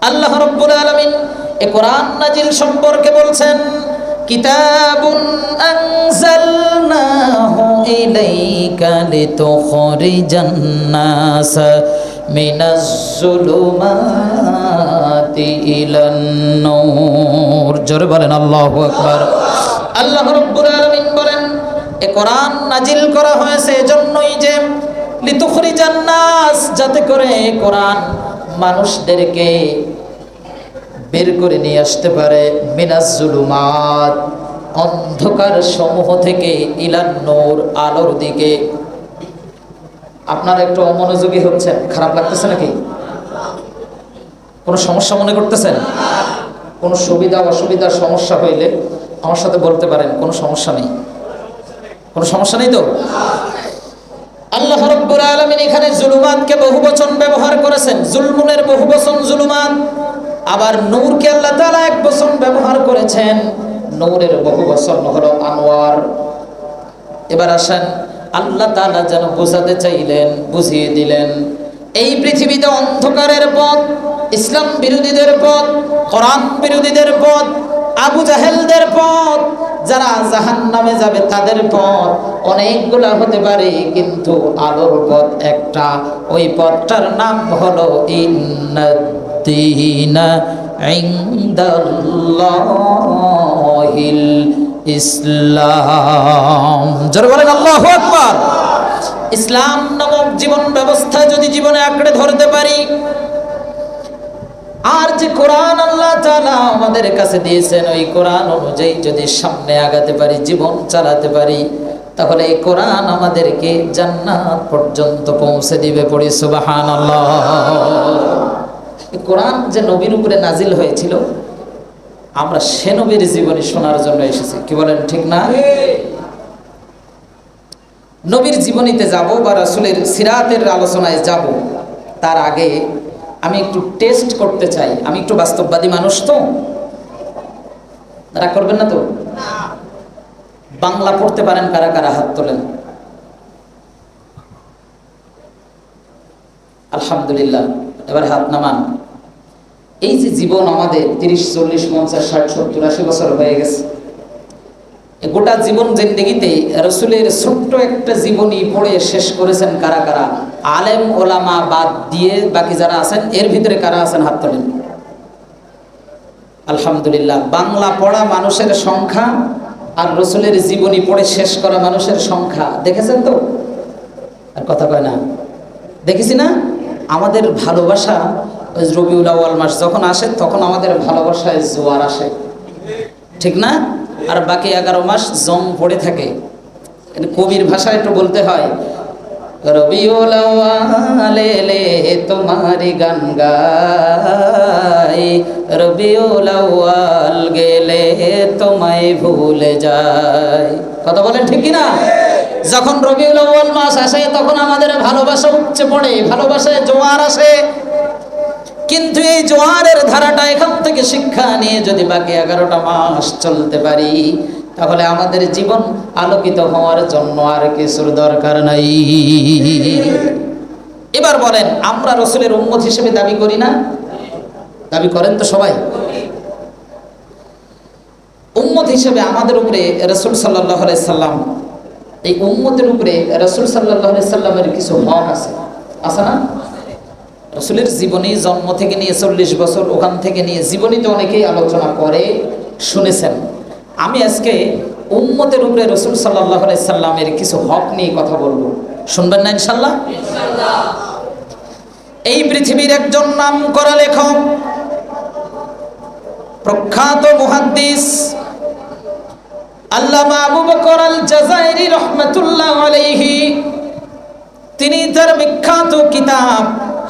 আল্লাহ রাব্বুল আলামিন এই কোরআন নাজিল সম্পর্কে বলছেন, কিতাবুন আনজালনাহু ইলাইকা লিতুখরিজান নাস মিনাজ যুলুমাতি ইলান নূর। জোরে বলেন আল্লাহু আকবার। আল্লাহ রাব্বুল আলামিন বলেন, এই কোরআন নাজিল করা হয়েছে এজন্যই যে লিতুখরিজান নাস, যাতে করে কোরআন মানুষদেরকে বের করে নিয়ে আসতে পারে মিনাজ যুলুমাত, অন্ধকার সমূহ থেকে, ইলান নূর, আলোর দিকে। আপনারা একটু অমনোযোগী হচ্ছেন, খারাপ লাগতেছে নাকি? কোনো সমস্যা মনে করতেছেন? কোনো সুবিধা অসুবিধার সমস্যা হইলে আমার সাথে বলতে পারেন, কোনো সমস্যা নেই। কোনো সমস্যা নেই তো? আল্লাহ রাব্বুল আলামিন এখানে জুলুমাতকে বহুবচন ব্যবহার করেছেন, জুলমুনের বহুবচন জুলুমাত। আবার নূরকে আল্লাহ তাআলা এক বচন ব্যবহার করেছেন, নূরের বহুবচন হলো আনোয়ার। এবার আসেন, আল্লাহ তাআলা যেন বোঝাতে চাইলেন, বুঝিয়ে দিলেন, এই পৃথিবীতে অন্ধকারের পথ, ইসলাম বিরোধীদের পথ, কোরআন বিরোধীদের পথ, আবু জাহেলদের পথ, যারা জাহান্নামে যাবে তাদের পথ অনেকগুলা হতে পারে, কিন্তু আলোর পথ একটা। ওই পথটার নাম হলো ইন্নাদ-দীনা ইনদাল্লাহিল ইসলাম। জোরে বলেন আল্লাহু আকবার। ইসলাম নামক জীবন ব্যবস্থা যদি জীবনে আঁকড়ে ধরতে পারি, আর যে কোরআন আল্লাহ তাআলা আমাদের কাছে দিয়েছেন, ওই কোরআন অনুযায়ী যদি সামনে আগাতে পারি, জীবন চালাতে পারি, তাহলে এই কোরআন আমাদেরকে জান্নাত পর্যন্ত পৌঁছে দিবে। পড়ি সুবহানাল্লাহ। এই কোরআন যে নবীর উপরে নাজিল হয়েছিল, আমরা সে নবীর জীবনী শোনার জন্য এসেছি। কি বলেন, ঠিক না? নবীর জীবনীতে যাব বা রাসূলের সিরাতের আলোচনায় যাব, তার আগে আমি একটু টেস্ট করতে চাই। আমি একটু বাস্তববাদী মানুষ, তো রাগ করবেন না তো? বাংলা পড়তে পারেন কারা কারা? হাত তোলেন। আলহামদুলিল্লাহ। এবার হাত নামান। এই যে জীবন আমাদের 30, 40, 50, 60, 70, 80 বছর হয়ে গেছে, গোটা জীবন জিন্দেগিতে রাসূলের ছোট্ট একটা জীবনী পড়ে শেষ করেছেন কারা কারা? আলেম ওলামা বাদ দিয়ে বাকি যারা আছেন, এর ভিতরে কারা আছেন? হাত তোলেন। আলহামদুলিল্লাহ। বাংলা পড়া মানুষের সংখ্যা আর রাসূলের জীবনী পড়ে শেষ করা মানুষের সংখ্যা দেখেছেন তো? আর কথা কয় না? দেখেছি না? আমাদের ভালোবাসা, ওই রবিউল আউয়াল মাস যখন আসে তখন আমাদের ভালোবাসায় জোয়ার আসে, ঠিক না? আর বাকি 11 মাস জং পড়ে থাকে। কবির ভাষায় একটু বলতে হয়, রবিউল আউয়াল এলে তোমারি গান গাই, রবিউল আউয়াল গেলে তোমায় ভুলে যায়। কথা বলেন, ঠিক কি না? যখন রবিউল আউয়াল মাস আসে তখন আমাদের ভালোবাসা উপচে পড়ে, ভালোবাসায় জোয়ার আসে। কিন্তু এই জোয়ারের ধারাটা এখান থেকে শিক্ষা নিয়ে যদি বাকি 11টা মাস চলতে পারি, তাহলে আমাদের জীবন আলোকিত হওয়ার জন্য আর কিছুর দরকার নাই। এবার বলেন, আমরা রাসূলের উম্মত হিসেবে দাবি করি না? দাবি করেন তো সবাই? উম্মত হিসেবে আমাদের উপরে রাসূল সাল্লাল্লাহু আলাইহি সাল্লাম, এই উম্মতের উপরে রাসূল সাল্লাল্লাহু আলাইহি সাল্লামের কিছু হক আছে, আছে না? রাসূলের জীবনী জন্ম থেকে নিয়ে 40 বছর, ওখান থেকে নিয়ে জীবনীতে অনেকেই আলোচনা করে, শুনেছেন। আমি আজকে উম্মতের উপরে রাসূল সাল্লাল্লাহু আলাইহি সাল্লামের কিছু হক নিয়ে কথা বলবো। শুনবেন না ইনশাআল্লাহ? ইনশাআল্লাহ। এই পৃথিবীর একজন নামকরা লেখক, প্রখ্যাত মুহাদ্দিস আল্লামা আবু বকর আল জাযাইরি রাহমাতুল্লাহ আলাইহি, তিনি তার বিখ্যাত কিতাব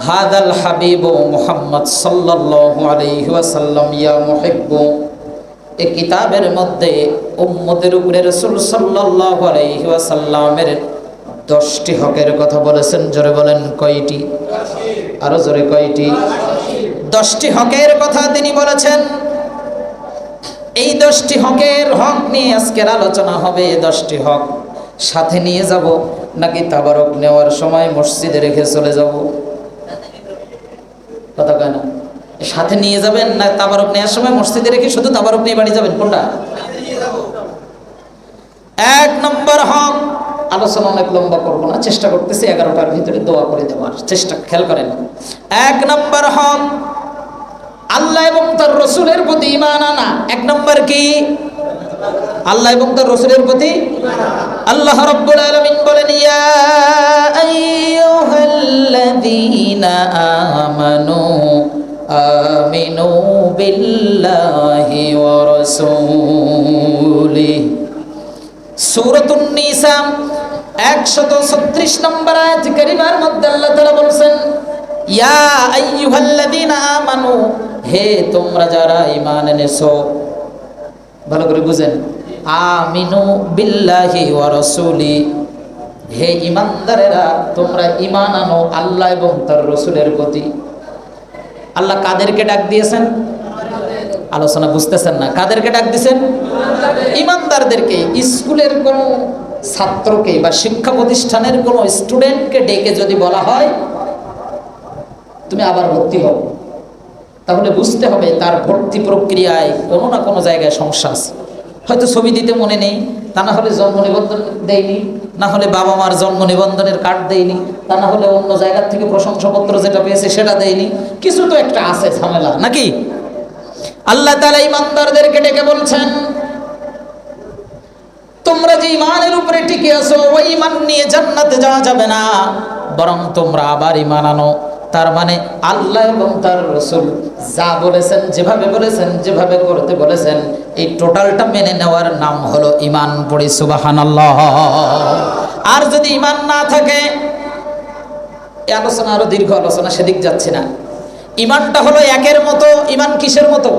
হাদাল হাবিব মুহাম্মদ সাল্লাল্লাহু আলাইহি ওয়াসাল্লাম ইয়া মুহিব্বু, এই কিতাবের মধ্যে উম্মতের উপরে রাসূল সাল্লাল্লাহু আলাইহি ওয়াসাল্লামের 10টি হকের কথা বলেছেন। জোরে বলেন, কয়টি? আরো জোরে, কয়টি? 10টি হকের কথা তিনি বলেছেন। এই 10টি হকের হক নিয়ে আজকের আলোচনা হবে। 10টি হক সাথে নিয়ে যাব নাকি তাবারক নেওয়ার সময় মসজিদে রেখে চলে যাব? কথা কয় না? সাথে নিয়ে যাবেন না তাবারক নেওয়ার সময় মসজিদে রেখে শুধু তাবারক নিয়ে বাড়ি যাবেন, কোনটা? এক নম্বর হক, আলোচনা অনেক লম্বা করবো না, চেষ্টা করতেছি 11টার ভিতরে দোয়া করে দেওয়ার চেষ্টা, খেয়াল করেন। এক নম্বর হক আল্লাহ এবং তার রসুলের প্রতি ঈমান আনা। এক নম্বর কি? আল্লাহ এবং তার রসুলের প্রতি। আল্লাহ রাব্বুল আলামিন বলেন, ইয়া আইয়ুহাল্লাযীনা আমানু আমিনু বিল্লাহি ওয়া রাসূলিহি। সূরাতুন নিসা 136 নম্বর আয়াত কারিমার মধ্যে আল্লাহ তাআলা বলেন, ইয়া আইয়ুহাল্লাযীনা আমানু, হে তোমরা যারা ঈমান এনেছো, ভালো করে বুঝেন, আমিনু বিল্লাহি ওয়া রাসূলি, হে ঈমানদারেরা তোমরা ঈমান আনো আল্লাহ এবং তার রাসূলের প্রতি। আল্লাহ কাদেরকে ডাক দিয়েছেন? আলোচনা বুঝতেছেন না? কাদেরকে ডাক দিয়েছেন? ঈমানদারদেরকে। স্কুলের কোনো ছাত্রকে বা শিক্ষা প্রতিষ্ঠানের কোনো স্টুডেন্টকে ডেকে যদি বলা হয় তুমি আবার ভর্তি হও, তাহলে বুঝতে হবে তার ভর্তি প্রক্রিয়ায় কোনো না কোনো জায়গায় সমস্যা আছে। হয়তো ছবি দিতে মনে নেই, তা না হলে জন্ম নিবন্ধন দেয়নি, না হলে বাবা মার জন্ম নিবন্ধনের কার্ড দেয়নি, তা না হলে অন্য জায়গার থেকে প্রশংসাপত্র যেটা পেয়েছে সেটা দেয়নি, কিছু তো একটা আছে ঝামেলা, নাকি? আল্লাহ তাআলা ঈমানদারদেরকে ডেকে বলছেন, তোমরা যে ঈমানের উপরে টিকে আছো ওই ঈমান নিয়ে জান্নাতে যাওয়া যাবে না, বরং তোমরা আবার ঈমান আনো। তার মানে আল্লাহ এবং তার রাসূল যা বলেছেন, যেভাবে বলেছেন, যেভাবে করতে বলেছেন, এই টোটালটা মেনে নেওয়ার নাম হলো ঈমান। পড়ি সুবহানাল্লাহ। আর যদি ঈমান না থাকে, এই আলোচনা আরো দীর্ঘ আলোচনা, সেদিক যাচ্ছে না। ঈমানটা হলো একের মতো। ঈমান কিসের মতো?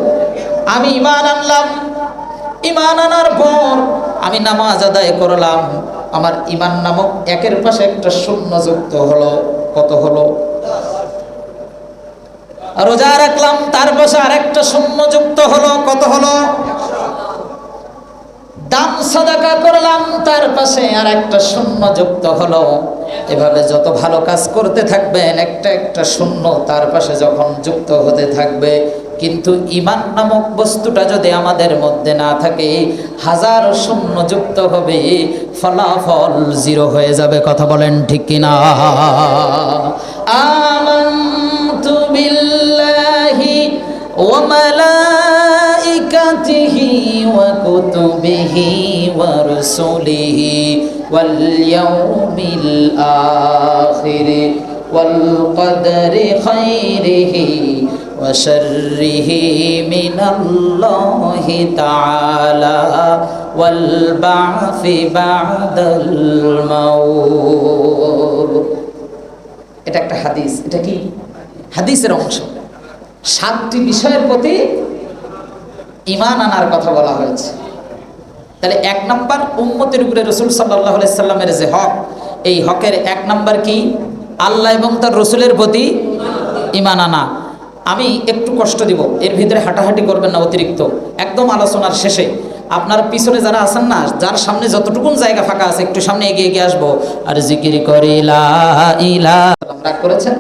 আমি ঈমান আনলাম, ঈমান আনার পর আমি নামাজ আদায় করলাম, আমার ঈমান নামক একের পাশে একটা শূন্য যুক্ত হলো। কত হলো? রোজা রাখলাম, তার পাশে আরেকটা শূন্য যুক্ত হলো। কত হলো? দান সাদাকা করলাম, তার পাশে আরেকটা শূন্য যুক্ত হলো। এভাবে যত ভালো কাজ করতে থাকবেন একটা একটা শূন্য তার পাশে যখন যুক্ত হতে থাকবে, কিন্তু ঈমান নামক বস্তুটা যদি আমাদের মধ্যে না থাকে, হাজার শূন্য যুক্ত হবে, ফলাফল জিরো হয়ে যাবে। কথা বলেন ঠিক কিনা? আমানতু বিল্লাহি ওয়া মালাইকাতিহি ওয়া কুতুবিহি ওয়া রুসুলিহি ওয়াল ইয়াউমিল আখির ওয়াল কদরি খাইরিহি ওয়া শাররিহি মিনাল্লাহি তাআলা ওয়াল বা'সি বা'দাল মাউত। এটা একটা হাদিস। এটা কি? হাদিসের অংশ। 7টি বিষয়ের প্রতি ঈমান আনার কথা বলা হয়েছে। তাহলে 1 নাম্বার, উম্মতের উপরে রাসূল সাল্লাল্লাহু আলাইহি সাল্লামের যে হক, এই হকের 1 নাম্বার কি? আল্লাহ এবং তার রাসূলের প্রতি ঈমান আনা। আমি একটু কষ্ট দিব, এর ভিতরে হাঁটাহাঁটি করবেন না অতিরিক্ত। একদম আলোচনার শেষে আপনার পিছনে যারা আছেন না, যার সামনে যতটুকুন জায়গা ফাঁকা আছে, একটু সামনে এগিয়ে এগিয়ে আসবো আর জিকির করে লা ইলাহা। রাগ করেছেন?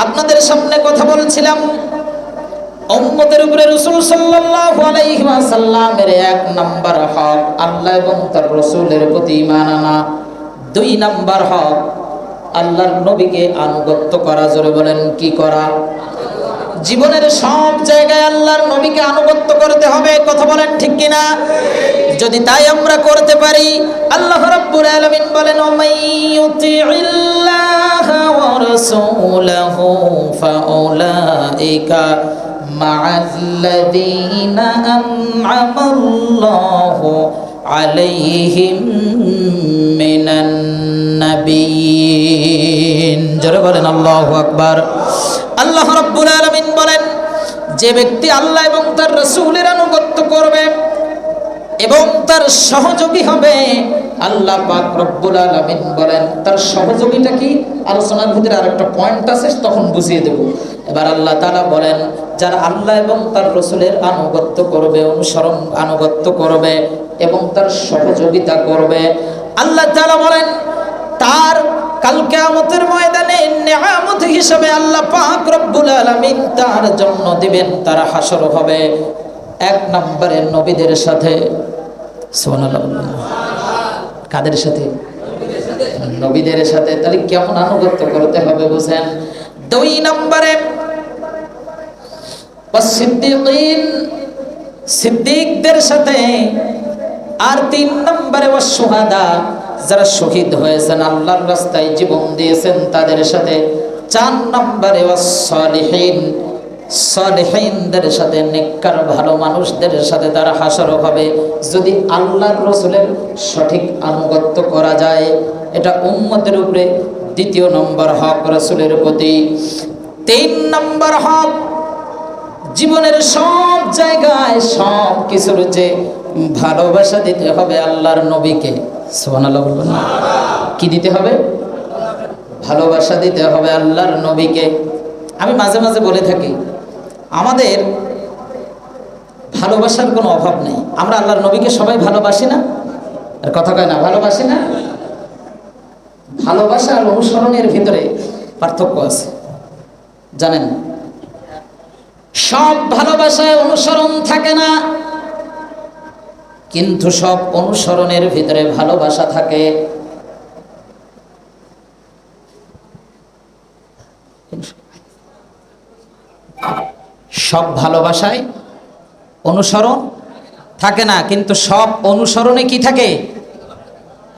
আপনাদের সামনে কথা বলছিলাম উম্মতের উপরে রাসূল সাল্লাল্লাহু আলাইহি ওয়াসাল্লামের 1 নাম্বার হক আল্লাহ এবং তার রাসূলের প্রতি ঈমান আনা। 2 নাম্বার হক আল্লাহর নবীকে আনুগত্য করা। জোরে বলেন, কি করা? জীবনের সব জায়গায় আল্লাহর নবীকে আনুগত্য করতে হবে। কথা বলেন ঠিক কিনা? যদি তাই আমরা করতে পারি, আল্লাহ রাব্বুল আলামিন বলেন, ওমাইয়ুতিইল্লাহা ওয়া রাসূলাহু ফাউলাইকা মা'আল্লাযীনা আন'আমাল্লাহু আলাইহিম মিনান নাবিয়্যিন। জোরে বলেন আল্লাহু আকবার। আল্লাহ রাব্বুল আলামিন বলেন, যে ব্যক্তি আল্লাহ এবং তার রাসূলের আনুগত্য করবে এবং তার সহযোগী হবে, আল্লাহ পাক রব্বুল আলামিন বলেন তার সহযোগীটা কি? আলোচনার ভিতরে আরেকটা পয়েন্ট আছে, তখন বুঝিয়ে দেব। এবার আল্লাহ তাআলা বলেন, যারা আল্লাহ এবং তার রাসূলের আনুগত্য করবে, অনুসরণ আনুগত্য করবে এবং তার সহযোগিতা করবে, আল্লাহ তাআলা বলেন তার কাল কিয়ামতের ময়দানে নিয়ামত হিসেবে আল্লাহ পাক রব্বুল আলামিন তার জন্য দিবেন, তার হাসর হবে এক নম্বরে নবীদের সাথে। সুবহানাল্লাহ। কাদের সাথে? নবীদের সাথে। তাহলে কেমন আনুগত্য করতে হবে বুঝেন। দুই নম্বরে সিদ্দিকিন, সিদ্দিকদের সাথে। আর তিন নম্বরে ওয়াসশুহাদা, যারা শহীদ হয়েছেন, আল্লাহর রাস্তায় জীবন দিয়েছেন, তাদের সাথে। চার নম্বরে ওয়াসসালিহিন, সালেহিনদের সাথে, নেককার ভালো মানুষদের সাথে তারা হাসর হবে যদি আল্লাহর রাসূলের সঠিক আনুগত্য করা যায়। এটা উম্মতের উপরে দ্বিতীয় নম্বর হক রাসূলের প্রতি। তিন নম্বর হক, জীবনের সব জায়গায় সব কিছুর যে ভালোবাসা দিতে হবে আল্লাহর নবীকে। সুবহানাল্লাহ বলবেন না? কি দিতে হবে? ভালোবাসা দিতে হবে আল্লাহর নবীকে। আমি মাঝে মাঝে বলে থাকি, আমাদের ভালোবাসার কোনো অভাব নেই। আমরা আল্লাহর নবীকে সবাই ভালোবাসি না? আর কথা কয় না, ভালোবাসি না? ভালোবাসা আর অনুসরণের ভিতরে পার্থক্য আছে, জানেন? সব ভালোবাসায় অনুসরণ থাকে না, কিন্তু সব অনুসরণের ভিতরে ভালোবাসা থাকে। সব ভালোবাসায় অনুসরণ থাকে না, কিন্তু সব অনুসরণে কি থাকে?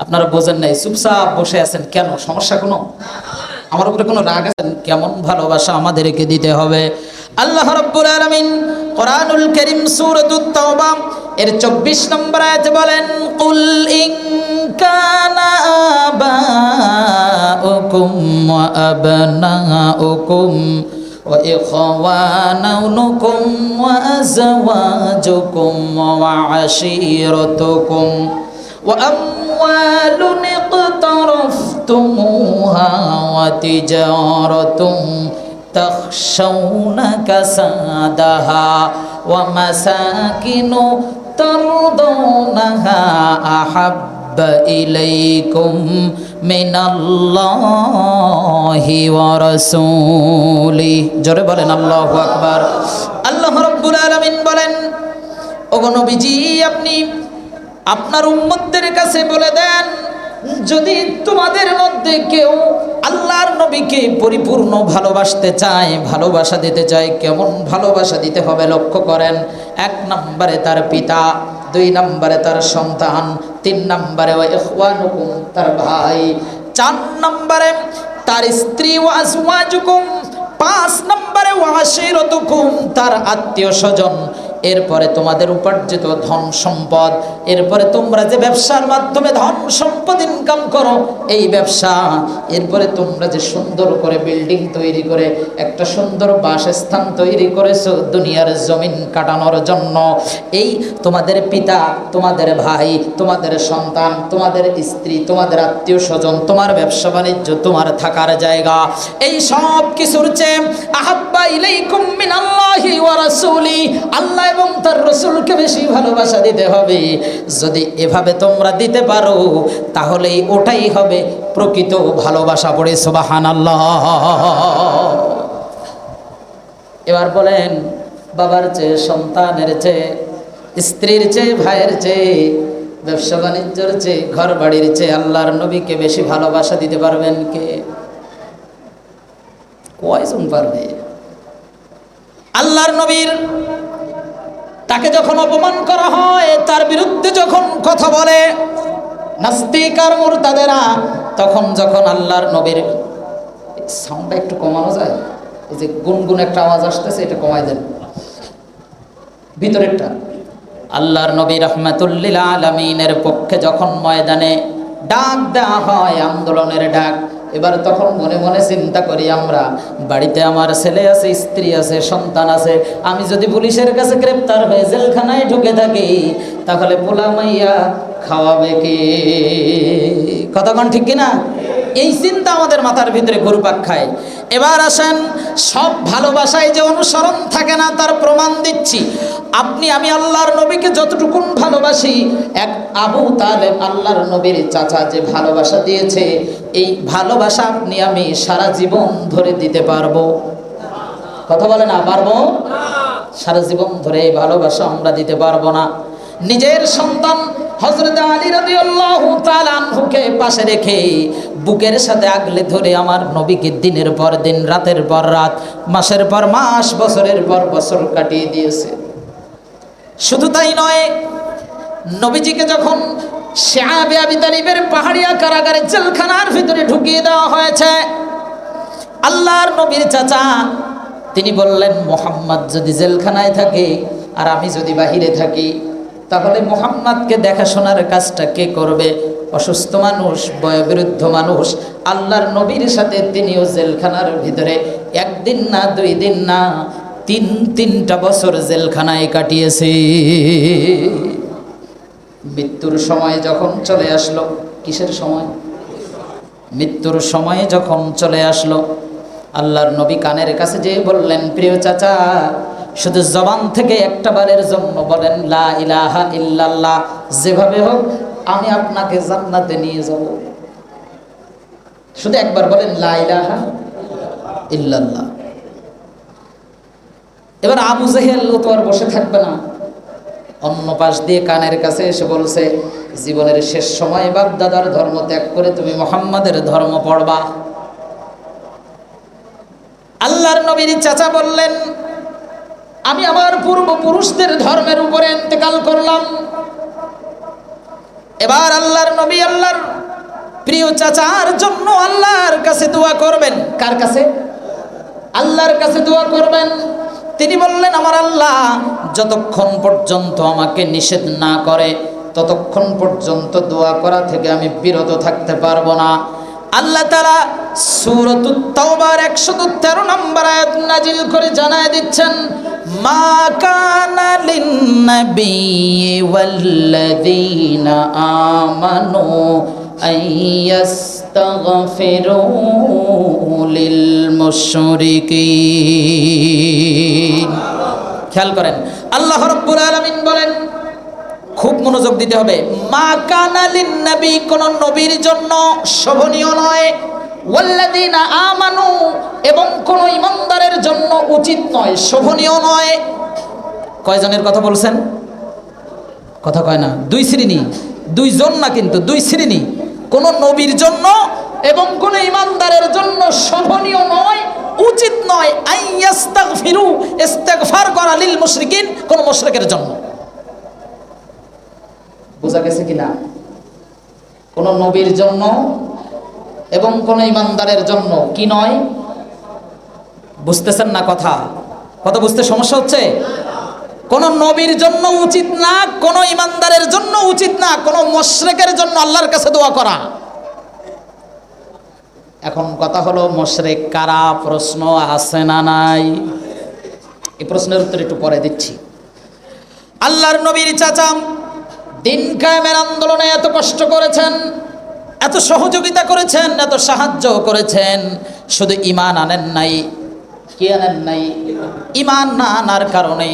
আপনারা বোঝেন নাই, চুপচাপ বসে আছেন কেন? সমস্যা কোনো? আমার উপরে কোনো রাগ আছে? কেমন ভালোবাসা আমাদেরকে দিতে হবে? আল্লাহ রাব্বুল আলামিন কোরআনুল কারীম সূরাতুত তাওবা এর 24 নম্বর আয়াতে বলেন, কুল ইন কানা আবাউকুম ওয়া আবনাউকুম ওয়া ইখওয়ানুকুম ওয়া আযওয়াজুকুম ওয়া আশীরাতুকুম ওয়া আমওয়ালুন ইqtaraftumuha ওয়া তিজারাতুম تخشون كسادها ومساكن ترضونها أحب إليكم من الله ورسوله। জোরে বলেন আল্লাহু আকবার। আল্লাহ রাব্বুল আলামিন বলেন, ওগো নবীজি, আপনি আপনার উম্মতদের কাছে বলে দেন, যদি তোমাদের মধ্যে কেউ আল্লাহর নবীকে পরিপূর্ণ ভালোবাসতে চায়, ভালোবাসা দিতে চায়, কেমন ভালোবাসা দিতে হবে লক্ষ্য করেন। এক নম্বরে তার পিতা, দুই নম্বরে তার সন্তান, তিন নম্বরে ওয়া ইখওয়ানুকুম, তার ভাই, চার নম্বরে তার স্ত্রী ওয়া আজওয়াজুকুম, পাঁচ নম্বরে ওয়া আশীরাতুকুম, তার আত্মীয় স্বজন, এরপরে তোমাদের উপার্জিত ধন সম্পদ, এরপরে তোমরা যে ব্যবসার মাধ্যমে ধন সম্পদ ইনকাম করো এই ব্যবসা, এরপরে তোমরা যে সুন্দর করে বিল্ডিং তৈরি করে একটা সুন্দর বাসস্থান তৈরি করেছো দুনিয়ার জমিন কাটানোর জন্য, এই তোমাদের পিতা, তোমাদের ভাই, তোমাদের সন্তান, তোমাদের স্ত্রী, তোমাদের আত্মীয় স্বজন, তোমার ব্যবসা বাণিজ্য, তোমার থাকার জায়গা, এই সব কিছুর চেয়ে আহাব্বা ইলাইকুম মিনাল্লাহি ওয়া রাসূলি, আল্লাহ এবং তার রাসূলকে বেশি ভালোবাসা দিতে হবে। যদি এভাবে তোমরা দিতে পারো তাহলেই ওটাই হবে প্রকৃত ভালোবাসা। পড়ে সুবহানাল্লাহ। এবার বলেন, বাবার চেয়ে, সন্তানের চেয়ে, স্ত্রীর চেয়ে, ভাইয়ের চেয়ে, ব্যবসা বাণিজ্যের চেয়ে, ঘর বাড়ির চেয়ে আল্লাহর নবীকে বেশি ভালোবাসা দিতে পারবেন কে? কয়জন পারবে? আল্লাহর নবীর তাকে যখন অপমান করা হয়, তার বিরুদ্ধে যখন কথা বলে নাস্তিক আর মুরতাদেরা, তখন যখন আল্লাহর নবীর সাউন্ডটা একটু কমানো যায়, এই যে গুনগুন একটা আওয়াজ আসতেছে, এটা কমাই দেন ভিতরেরটা। আল্লাহর নবী রাহমাতুল লিল আলামিনের পক্ষে যখন ময়দানে ডাক দেওয়া হয়, আন্দোলনের ডাক, এবার তখন মনে মনে চিন্তা করি, আমরা বাড়িতে আমার ছেলে আছে, স্ত্রী আছে, সন্তান আছে, আমি যদি পুলিশের কাছে গ্রেপ্তার হয়ে জেলখানায় ঢুকে থাকি তাহলে পোলা মাইয়া খাওয়াবে কে? কতক্ষণ ঠিক কিনা? এই চিন্তা আমাদের মাথার ভিতরে ঘুরপাক খায়। এবার আসেন, সব ভালোবাসায় যে অনুসরণ থাকে না তার প্রমাণ দিচ্ছি। আমি আল্লাহর নবীকে যতটুকুন ভালোবাসি, এক আবু তালেব আল্লাহর নবীর চাচা যে ভালোবাসা দিয়েছে, এই ভালোবাসা আমি সারা জীবন ধরে দিতে পারবো? কথা বলে না পারবো? সারা জীবন ধরে এই ভালোবাসা আমরা দিতে পারবো না। নিজের সন্তান হযরত আলী রাদিয়াল্লাহু তাআলা আনহুকে পাশে রেখে বুকের সাথে আগলে ধরে আমার নবীকে দিনের পর দিন, রাতের পর রাত, মাসের পর মাস, বছরের পর বছর কাটিয়ে দিয়েছে। শুধু তাই নয়, নবীজিকে যখন শিআবে আবি তালিবের পাহাড়িয়া কারাগারে জেলখানার ভিতরে ঢুকিয়ে দেওয়া হয়েছে, আল্লাহর নবীর চাচা তিনি বললেন, মুহাম্মদ যদি জেলখানায় থাকে আর আমি যদি বাহিরে থাকি, তাহলে মুহাম্মদকে দেখাশোনার কাজটা কে করবে? অসুস্থ মানুষ, বয়োবৃদ্ধ মানুষ, আল্লাহর নবীর সাথে তিনিও জেলখানার ভিতরে একদিন না, 2 দিন না, 3টা বছর জেলখানায় কাটিয়েছে। মৃত্যুর সময় যখন চলে আসলো, কিসের সময়? মৃত্যুর সময় যখন চলে আসলো, আল্লাহর নবী কানের কাছে যেয়ে বললেন, প্রিয় চাচা, শুধু জবান থেকে একটা বারের জন্য বলেন লা ইলাহা ইল্লাল্লাহ, যেভাবে হোক আমি আপনাকে জান্নাতে নিয়ে যাব। শুধু একবার বলেন লা ইলাহা ইল্লাল্লাহ। এবার আবু জেহেল তো আর বসে থাকবে না, অন্য পাশ দিয়ে কানের কাছে এসে বলছে, জীবনের শেষ সময় বাপ দাদার ধর্ম ত্যাগ করে তুমি মুহাম্মাদের ধর্ম পড়বা। আল্লাহর নবীর চাচা বললেন, আমি আমার পূর্বপুরুষদের ধর্মের উপরে ইন্তেকাল করলাম। এবার আল্লাহর নবী আল্লাহর প্রিয় চাচার জন্য আল্লাহর কাছে দোয়া করবেন। কার কাছে? আল্লাহর কাছে দোয়া করবেন। তিনি বললেন, আমার আল্লাহ যতক্ষণ পর্যন্ত আমাকে নিষেধ না করে ততক্ষণ পর্যন্ত দোয়া করা থেকে আমি বিরত থাকতে পারবো না। আল্লাহ তাআলা সূরাতুত তাওবার 113 নম্বর আয়াত নাজিল করে জানায় দিচ্ছেন, মা কানা লিন-নাবিয়্যি ওয়াল্লাযীনা আমানু আইয়াস্তাগফিরু লিল মুশরিকিন। খেয়াল করেন, আল্লাহ রাব্বুল আলামিন বলেন, খুব মনোযোগ দিতে হবে, মা কানা লিন-নবী, কোন নবীর জন্য শোভনীয় নয়, ওয়াল্লাযীনা আমানু, এবং কোন ঈমানদারের জন্য উচিত নয়, শোভনীয় নয়। কয়জনের কথা বলছেন? কথা কয় না। 2 শ্রেণী, 2 জন না, কিন্তু 2 শ্রেণী। কোন নবীর জন্য এবং কোন ঈমানদারের জন্য শোভনীয় নয়, উচিত নয়, আইয়াস্তাগফিরু, ইস্তেগফার করা, লিল মুশরিকিন, কোন মুশরিকের জন্য। বোঝা গেছে কিনা? কোন নবীর জন্য এবং কোন ঈমানদারের জন্য কি নয়? বুঝতেছেন না কথা? কথা বুঝতে সমস্যা হচ্ছে? কোন নবীর জন্য উচিত না, কোন ঈমানদারের জন্য উচিত না, কোন মুশরিকের জন্য আল্লাহর কাছে দোয়া করা। এখন কথা হলো, মুশরিক কারা? প্রশ্ন আছে না নাই? এই প্রশ্নের উত্তর একটু পরে দিচ্ছি। আল্লাহর নবীর চাচা দিন কায়েমের আন্দোলনে এত কষ্ট করেছেন, এত সহযোগিতা করেছেন, এত সাহায্য করেছেন, শুধু ঈমান আনেন নাই। কি আনেন নাই? ঈমান না আনার কারণে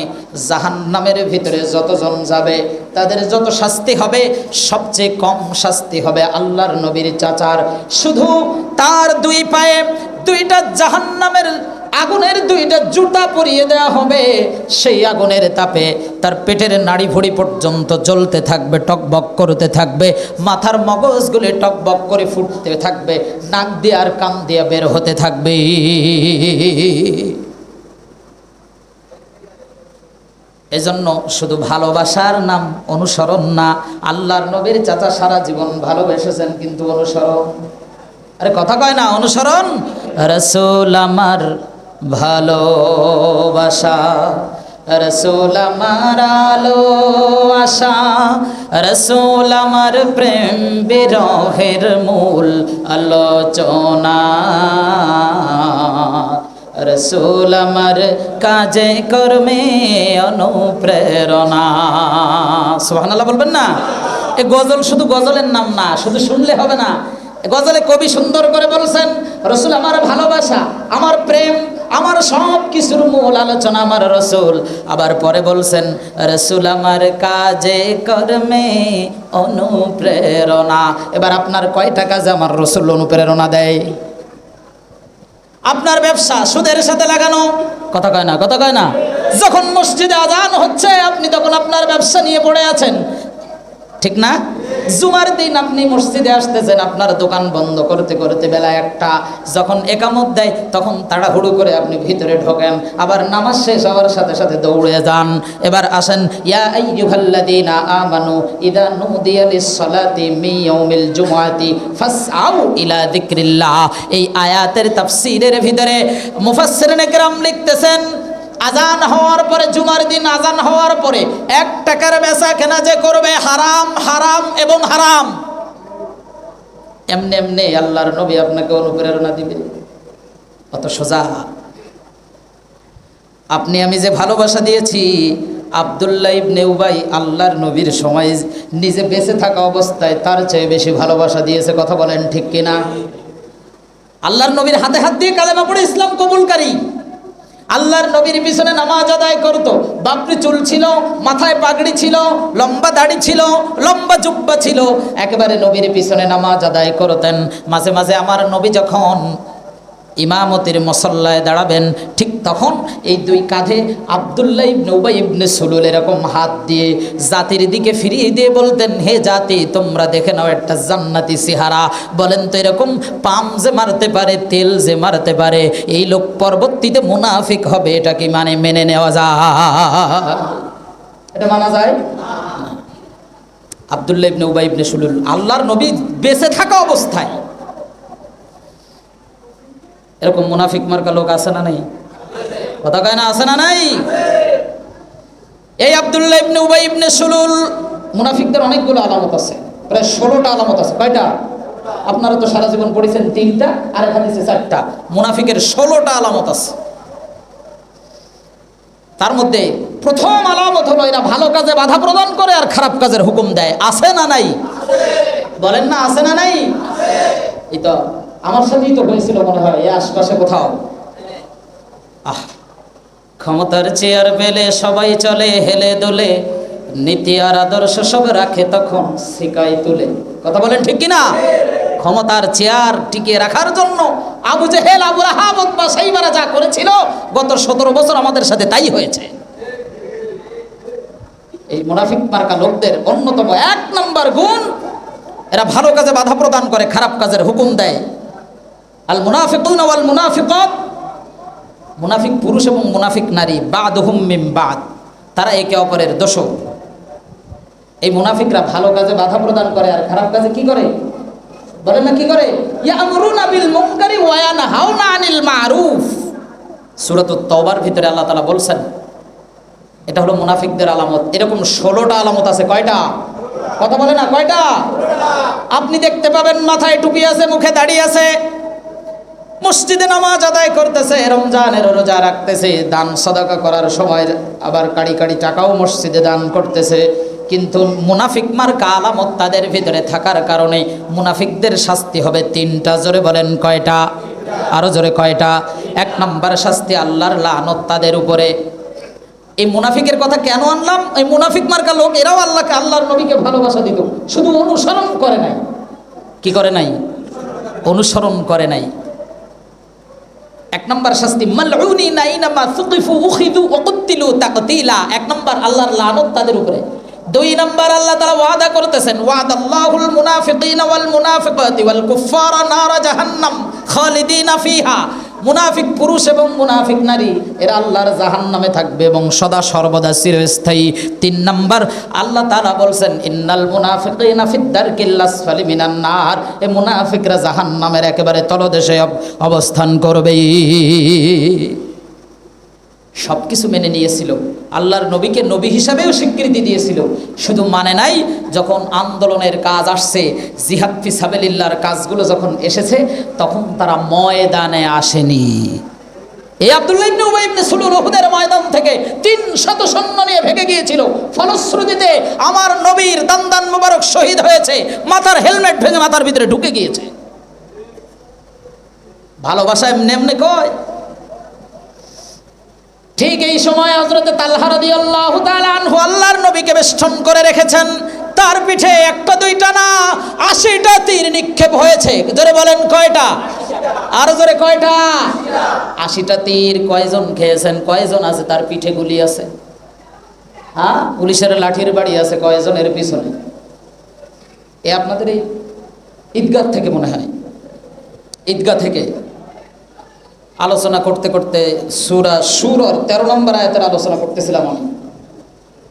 জাহান্নামের ভিতরে যতজন যাবে তাদের যত শাস্তি হবে, সবচেয়ে কম শাস্তি হবে আল্লাহর নবীর চাচার। শুধু তার 2 পায়ে 2টা জাহান্নামের আগুনের 2টা জুতা পরিয়ে দেওয়া হবে। সেই আগুনের তাপে তার পেটের নাড়ি ভুঁড়ি পর্যন্ত জ্বলতে থাকবে, টকবক করতে থাকবে, মাথার মগজগুলি টকবক করে ফুটতে থাকবে, নাক দিয়ে আর কান দিয়ে বের হতে থাকবে। এজন্য শুধু ভালোবাসার নাম অনুসরণ না। আল্লাহর নবীর চাচা সারা জীবন ভালোবেসেছেন, কিন্তু অনুসরণ, আরে কথা কয় না, অনুসরণ। রাসূল আমার ভালোবাসা, রাসূল আমার আলো আশা, রাসূল আমার প্রেম বিরহের মূল আলোচনা, রাসূল আমার কাজে কর্মে অনুপ্রেরণা। সুবহানাল্লাহ বলবেন না? এই গজল শুধু গজলের নাম না, শুধু শুনলে হবে না, গজলে কবি সুন্দর করে বলছেন, রসুল আমার ভালোবাসা, আমার প্রেম, আমার সব কিছুর মূল আলোচনা আমার রসুল। আবার পরে বলছেন, রসুল আমার কাজে কর্মে অনুপ্রেরণা। এবার আপনার কয়টা কাজে আমার রসুল অনুপ্রেরণা দেয়? আপনার ব্যবসা সুদের সাথে লাগানো, কথা কয় না, কথা কয় না। যখন মসজিদে আজান হচ্ছে আপনি তখন আপনার ব্যবসা নিয়ে পড়ে আছেন, ঠিক না? জুমার দিন আপনি মসজিদে আসতেছেন, আপনার দোকান বন্ধ করতে করতে বেলা 1টা, যখন একামত দেয় তখন তাড়াহুড়ো করে আপনি ভিতরে ঢোকেন, আবার নামাজ শেষ হওয়ার সাথে সাথে দৌড়ে যান। এবার আসেন, ইয়া আইয়ুহাল্লাযীনা আমানু ইযা নুদিয়া লিস-সালাতি মিন ইয়াউমিল জুমআতি ফাসআউ ইলা যিকরিল্লাহ। এই আয়াতের তাফসীরের ভিতরে মুফাসসিরিনে কেরাম লিখতেছেন, আজান হওয়ার পরে, জুমার দিন আজান হওয়ার পরে 1 টাকার বেচা কেনা যে করবে হারাম, হারাম এবং হারাম। এমনি এমনি আল্লাহর নবী আপনাকে অনুপ্রেরণা দিবে? অত সোজা। আপনি আমি যে ভালোবাসা দিয়েছি, আব্দুল্লাহ ইবনে উবাই আল্লাহর নবীর সময় নিজে বেঁচে থাকা অবস্থায় তার চেয়ে বেশি ভালোবাসা দিয়েছে, কথা বলেন ঠিক কিনা? আল্লাহর নবীর হাতে হাত দিয়ে কালেমা পড়ে ইসলাম কবুলকারী, আল্লাহর নবীর পিছনে নামাজ আদায় করত, বাপরি চুল ছিল, মাথায় পাগড়ি ছিল, লম্বা দাড়ি ছিল, লম্বা জুব্বা ছিল, একেবারে নবীর পিছনে নামাজ আদায় করতেন। মাঝে মাঝে আমার নবী যখন ইমামতির মুসল্লায় দাঁড়াবেন, ঠিক তখন এই 2 কাঁধে আব্দুল্লাহ ইবনে উবাই ইবনে সুলুল এরকম হাত দিয়ে জাতির দিকে ফিরিয়ে দিয়ে বলতেন, হে জাতি, তোমরা দেখে নাও একটা জান্নাতি চেহারা। বলেন তো, এরকম পাম যে মারতে পারে, তেল যে মারতে পারে, এই লোক পরবর্তীতে মুনাফিক হবে, এটা কি মানে মেনে নেওয়া যায়? এটা মানা যায়? আব্দুল্লাহ ইবনে উবাই ইবনে সুলুল আল্লাহর নবী বেঁচে থাকা অবস্থায় এরকম মুনাফিক মার্কা লোক আছে না নাই? কথা কয় না, আছে না নাই? এই আব্দুল্লাহ ইবনে উবাই ইবনে সুলুল, মুনাফিকদের অনেকগুলো আলামত আছে, প্রায় 16টা আলামত আছে। কয়টা? আপনারা তো সারা জীবন পড়েছেন 3টা, আর হাদিসে 4টা। মুনাফিকের 16টা আলামত আছে। তার মধ্যে প্রথম আলামত হলো এরা ভালো কাজে বাধা প্রদান করে আর খারাপ কাজের হুকুম দেয়। আছে না নাই? বলেন না, আছে না নাই? এই তো আমার সাথেই তো হয়েছিল মনে হয়, এই আশপাশে কোথাও। ক্ষমতার চেয়ার পেলে সবাই চলে হেলে দোলে, নীতি আর আদর্শ সব রাখে তখন শিকাই তুলে। কথা বলেন ঠিক কিনা? ক্ষমতার চেয়ার টিকিয়ে রাখার জন্য আবু জেহেল, আবু লাহাব বা সেইবারা যা করেছিল, গত 17 বছর আমাদের সাথে তাই হয়েছে। এই মুনাফিক মার্কা লোকদের অন্যতম 1 নম্বর গুণ, এরা ভালো কাজে বাধা প্রদান করে, খারাপ কাজের হুকুম দেয়। আল মুনাফিকুন ওয়াল মুনাফিকাত, মুনাফিক পুরুষ এবং মুনাফিক নারী, বাদহুম মিন বাদ, তারা একে অপরের দোষক। এই মুনাফিকরা ভালো কাজে বাধা প্রদান করে আর খারাপ কাজে কি করে? বলেন না কি করে? ইয়ামুরুনা বিল মুনকারি ওয়া ইয়ানহাউনা আনিল মারুফ। সূরাতুত তাওবার ভিতরে আল্লাহ তাআলা বলছেন, এটা হলো মুনাফিকদের আলামত। এরকম 16টা আলামত আছে। কয়টা? কথা বলে না, কয়টা? আপনি দেখতে পাবেন মাথায় টুপি আছে, মুখে দাড়ি আছে, মসজিদে নামাজ আদায় করতেছে, রমজানের রোজা রাখতেছে, দান সাদাকা করার সময় আবার কাড়ি কাড়ি টাকাও মসজিদে দান করতেছে, কিন্তু মুনাফিক মার্কা আলামত তাদের ভিতরে থাকার কারণে মুনাফিকদের শাস্তি হবে 3টা। জোরে বলেন কয়টা? আরো জোরে কয়টা? 1 নম্বর শাস্তি, আল্লাহর লানত তাদের উপরে। এই মুনাফিকের কথা কেন আনলাম? এই মুনাফিক মার্কা লোক এরাও আল্লাহকে, আল্লাহর নবীকে ভালোবাসা দিত, শুধু অনুসরণ করে নাই। কি করে নাই? অনুসরণ করে নাই। 1 নম্বর শাস্তি, মালউনিনা আইনামা সুকিফু উখিযু ওয়া কুতিলু তাকতিলা। 1 নম্বর আল্লাহর লানত তাদের উপরে। 2 নম্বর আল্লাহ তাআলা ওয়াদা করতেছেন, ওয়াদাল্লাহুল মুনাফিকিনা ওয়াল মুনাফিকাতি ওয়াল কুফারা নারা জাহান্নাম খালিদিনা ফিহা। মুনাফিক পুরুষ এবং মুনাফিক নারী এরা আল্লাহর জাহান্নামে থাকবে এবং সদা সর্বদা চিরস্থায়ী। 3 নম্বর আল্লাহ তাআলা বলছেন, ইন্নাল মুনাফিকিনা ফিদ দারকিল আসফালি মিনান নার। এই মুনাফিকরা জাহান্নামের একেবারে তলদেশে অবস্থান করবে। সব কিছু মেনে নিয়েছিল, আল্লাহর নবীকে নবী হিসাবেও স্বীকৃতি দিয়েছিল, শুধু মানে নাই যখন আন্দোলনের কাজ আসছে, জিহাদ ফি সাবিলিল্লাহর কাজগুলো যখন এসেছে, তখন তারা ময়দানে আসেনি। এই আব্দুল্লাহ ইবনে উবাই ইবনে সুলুল উহুদের ময়দান থেকে 300 সৈন্য নিয়ে ভেগে গিয়েছিল। ফলশ্রুতিতে আমার নবীর দান্দান মুবারক শহীদ হয়েছে, মাথার হেলমেট ভেঙে মাথার ভিতরে ঢুকে গিয়েছে। ভালোবাসা এমনি এমনি কয়। ঠিক এই সময় হযরত তালহা রাদিয়াল্লাহু তাআলা আনহু আল্লাহর নবীকে বেষ্টন করে রেখেছেন। তার পিঠে একটা দুইটা না 80টা তীর নিক্ষেপ হয়েছে। জোরে বলেন কয়টা? আরো জোরে কয়টা? 80টা তীর। কয়জন খেয়েছেন? কয়জন আছে তার পিঠে গুলি আছে? হ্যাঁ, পুলিশের লাঠির বাড়ি আছে কয়জনের পিছনে? এ আপনাদের এই ঈদগাহ থেকে মনে হয়, ঈদগাহ থেকে আলোচনা করতে করতে সূরা সূরার 13 নম্বর আয়াতের আলোচনা করতেছিলাম আমি,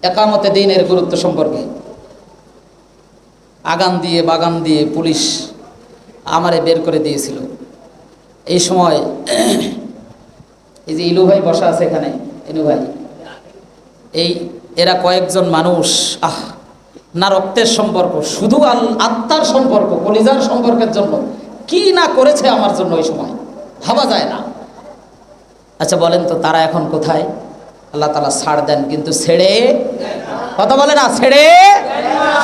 একামতে দ্বীনের গুরুত্ব সম্পর্কে। আগান দিয়ে বাগান দিয়ে পুলিশ আমারে বের করে দিয়েছিল। এই সময় এই যে ইলু ভাই বসা আছে এখানে, ইলু ভাই, এরা কয়েকজন মানুষ, না রক্তের সম্পর্ক, শুধু আত্মার সম্পর্ক, কলিজার সম্পর্কের জন্য কি না করেছে আমার জন্য ওই সময়, ভাবা যায় না। আচ্ছা বলেন তো তারা এখন কোথায়? আল্লাহ তাআলা ছাড় দেন কিন্তু ছেড়ে, কথা বলে না, ছেড়ে।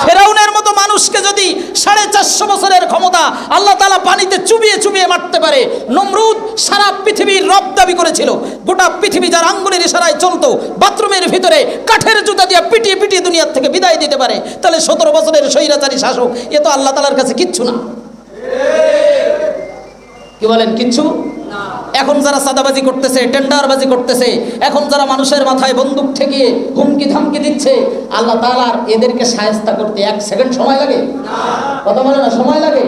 ফেরাউনের মতো মানুষকে যদি 450 বছরের ক্ষমতা আল্লাহ তাআলা পানিতে চুবিয়ে চুবিয়ে মারতে পারে, নমরুদ সারা পৃথিবীর রব দাবি করেছিল, গোটা পৃথিবী যার আঙ্গুলের ইশারায় চলতো, বাথরুমের ভিতরে কাঠের জুতা দিয়ে পিটিয়ে পিটিয়ে দুনিয়ার থেকে বিদায় দিতে পারে, তাহলে 17 বছরের স্বৈরাচারী শাসক এ তো আল্লাহ তাআলার কাছে কিচ্ছু না। কি বলেন? কিচ্ছু। এখন যারা সাদাবাজি করতেছে, টেন্ডারবাজি করতেছে, এখন যারা মানুষের মাথায় বন্দুক ঠেকিয়ে হুমকি ধামকি দিচ্ছে, আল্লাহ তাআলার এদেরকে শায়েস্তা করতে 1 সেকেন্ড সময় লাগে? কথা বলে না, সময় লাগে?